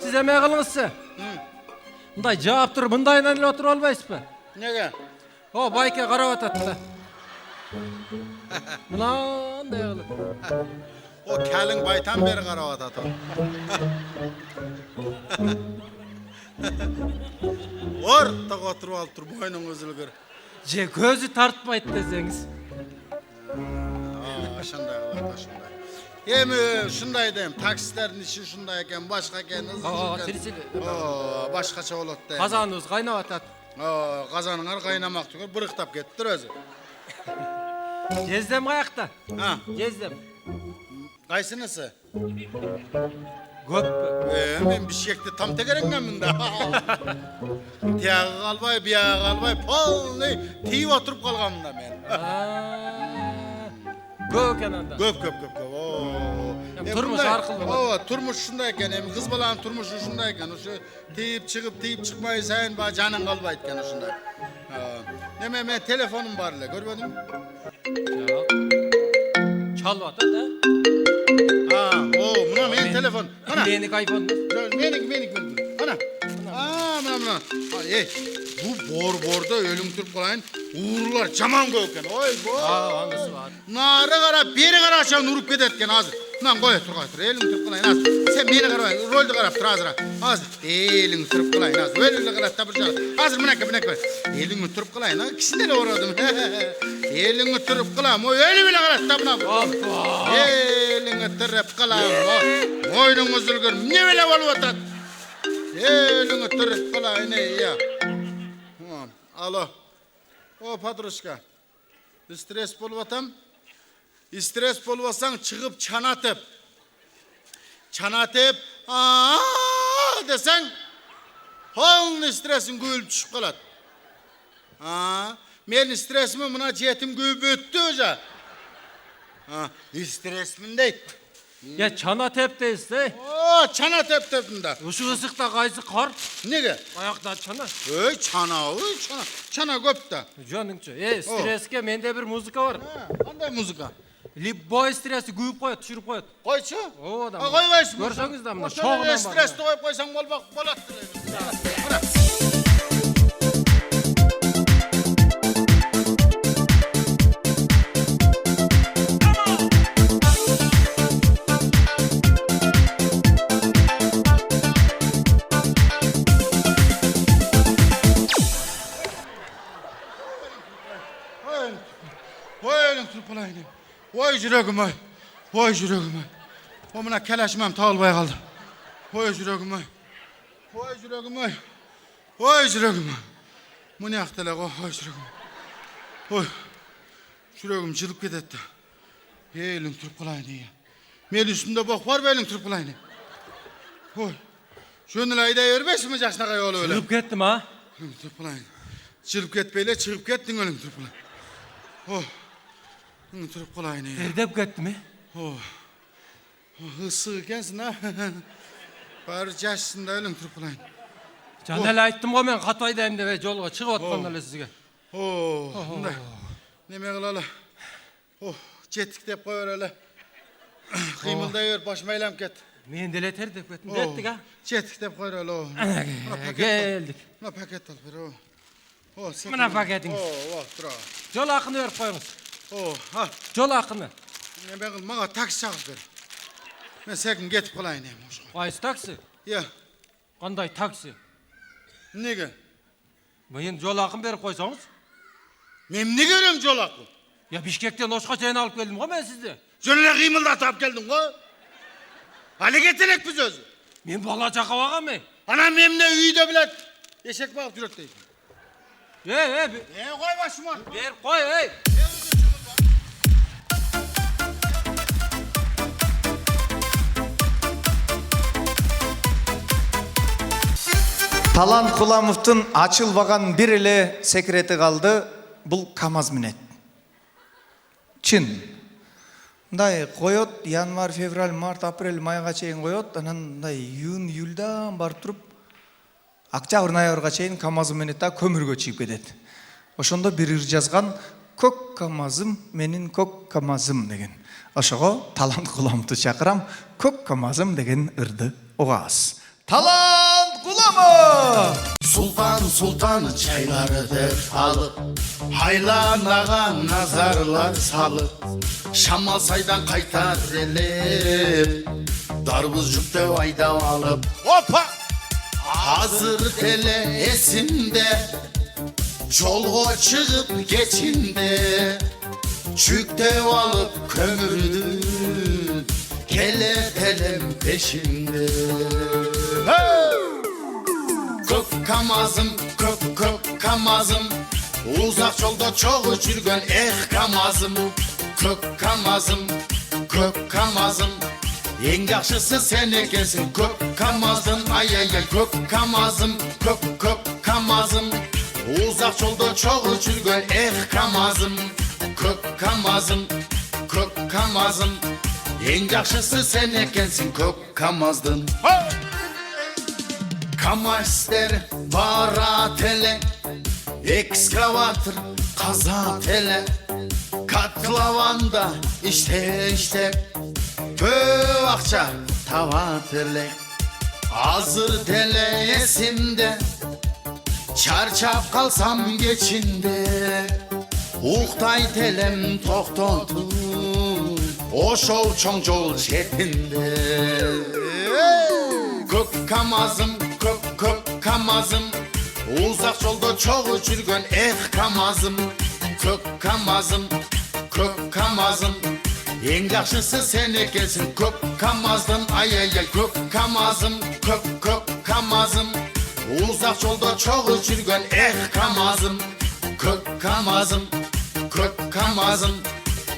Сиз эме кылыңызчы. Мындай жаап туруп, мындайынан эле отуруп албайсызбы? Неге? О, байке карап атат да. Мынандай кылып. O kelin baytan beri karab atat o. Ortaga oturup alıp tur, boynun üzülgür. Же көзү тартпайт десеңиз. Şunday kılar, şunday. Emi şunday deyim, taksitlerin işi şunday eken, başka eken, hızlı тирсил. başkaça olur deyim. Казаныбыз кайнап атат. Kazanыңар kaynamak tüker, bırıktap kettir özü. Жездем каякта? Ha, Жездем. kaysınısı? Көппү? Men bir şeyekti tam tekerengenmin da. Tiyağı kalbay, biyağı kalbay, polni tiyip oturup kalgamın da men. Көп ekan anda. Köp. Turmuş arkылуу bolot. Turmuş şunday eken, kız balanın turmuşu şunday eken. Uşu teyip çıkmayı sayın ba canın kalbayt eken şunday. Neme men telefonum var ele, görmedin mi? Çalıp atat ha. Buna men telefon. Ana. Menik iPhone. Menik. Ana. Mına. Bu borda ölüm türüp kalayın. Uğurlar caman köken. Oy bo. Anısı var. Nara qarap, beri qarasham urup ketetken azır. Nan qo'ya tur. Eling turib qalayın azır. Sen meni qarabay, rolni qarab tur azır. Azır. Eling turib qalayın azır. Ölüle qarab tapırjal. Azır minaka. Eling turib qalayın. Kişinele oradım. Eling turib qalam. Oy ölüle qarab tapına. Eling turib qalam. Moynun uzulgur. Ne bele bolup atat? Eling turib qalayın ya. Alo. O Patroşka. Stres bolup atam. Stres bolup atsan çıkıp çanatıp desen holun stresin gülüp düşüp kalat. Men stresimi buna jetim gülüp öttü hoca. Stresimin deyt. Ya çana tep deysiz. Çanatep tepinde. Uşu ısıkta kaysı kar. Nege? Ayakta çana. Çana köp da. Canыңчы. Стресске менде bir muzika var. Qanday muzika? Любой stressni kuyup koyat, düşürüp koyat. Qoyçu? O da. Qoybaysiz. Görсеңiz de mına Çoğundan çoğundan stresni qoyup qoysan bolat. Oy yüreğim oy. O buna keleşmem tağılbaya kaldı. Oy yüreğim oy. Bu ne yaktılar o? Oy yüreğim. Oy. Yüreğim cılıp gidetti. Elin turup kalayını ya. Mel üstünde bok var mı elin turup kalayını? Oy. Şunun ayda yerbesin mi yaşına kaya oğlu öyle? Çıkıp gittim ha. Turup kalayını. Çıkıp gitmeyle çıkıp gittin elin turup kalayını. Oh. Turup kalayını ya. Erdep gitti mi? Isığı gelsin ha. Bari yaşsın da ölüm turpulayın. Canel ayttım o men Qataydayım deb jolga çıkıp atkanlar ele sizge. Bunday. Neme kılalı? Jettik dep koyar öyle. Kıymıldayır, başıma eylem ket. Men dele terdep kettim. Jettik ha. Jettik dep koyar öyle. Geldik. Buna paket al bir o. Mına paketiniz. Dur. Jol akını verip koyunuz. Ha. Jol akını. Ben kıl, bana taksi çağır ver. Ben sekin getip kalayın. Qaysı taksi? Ya. Qanday taksi? Nege? Men jol akını berip koysanız. Men ne görüyorum jolakı? Ya Bişkekten Oşqa çayını alıp geldim ko men sizde. Jönüne kıymıldatıp geldin ko. Ali getirek biz özü. Men bala çaka bağa men. Anam memne uyuda bilet. Eşek bağıp durup deydi. Koy başıma. Ver koy ey. Талант Куламовдун ачылбаган бир эле секрети калды. Бул КамАЗ минет. Чын. Мындай коет, январь, февраль, март, апрель, майга чейин коет. Анан мындай июнь, июльдан барып туруп октябрь, ноябрга чейин КамАЗ менет да көмүргө чыгып кетет. Ошондо бир ыр жазган көк КамАЗым, менин көк КамАЗым деген. Ошого Талант Куламовду чакырам. Көк КамАЗым деген ырды угабыз. Талант Куламов! Sultan çaylarıdır alıp Haylanağan nazarlar salıp Şamalsaydan kaytar elip Darbuzcukta ayda alıp Hoppa! Hazır tele esimde Çolgo çıkıp geçinde Çükte alıp kömürdü Kelepelem peşinde Kök kamazım Uzak yolda çok жүрген kamazım Kök kamazım En yaxşısı sen ekensin Kök kamazın ay Kök kamazım Uzak yolda çok жүрген kamazım Kök көк камазым. Ең жақшысы сен екенсің көк камаздың. Камазтер бара теле, экскаватор қаза теле, котлованда іштеп, көп ақша таба теле. Азыр теле есімде, чарчап қалсам кечинде, уқтай телем тоқтоту, ошол чоң жол четинде. Көк камазым, көк камазым, узак жолдо чогуу жүргөн камазым. Көк камазым, эң жакшысы сен экенсиң көк камаздын. Ай-ай-ай, көк камазым, көк камазым, узак жолдо чогуу жүргөн камазым. Көк камазым,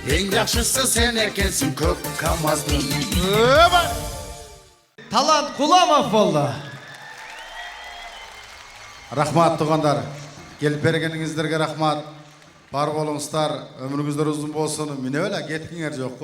эң жакшысы сен экенсиң көк камаздын. Талант Куламов болды. Рахмат туғандар, келіп бергеніңіздерге рахмат. Бар болыңыздар, өміріңіздер ұзын болсын. Міне өлі кеткіңер жоқ.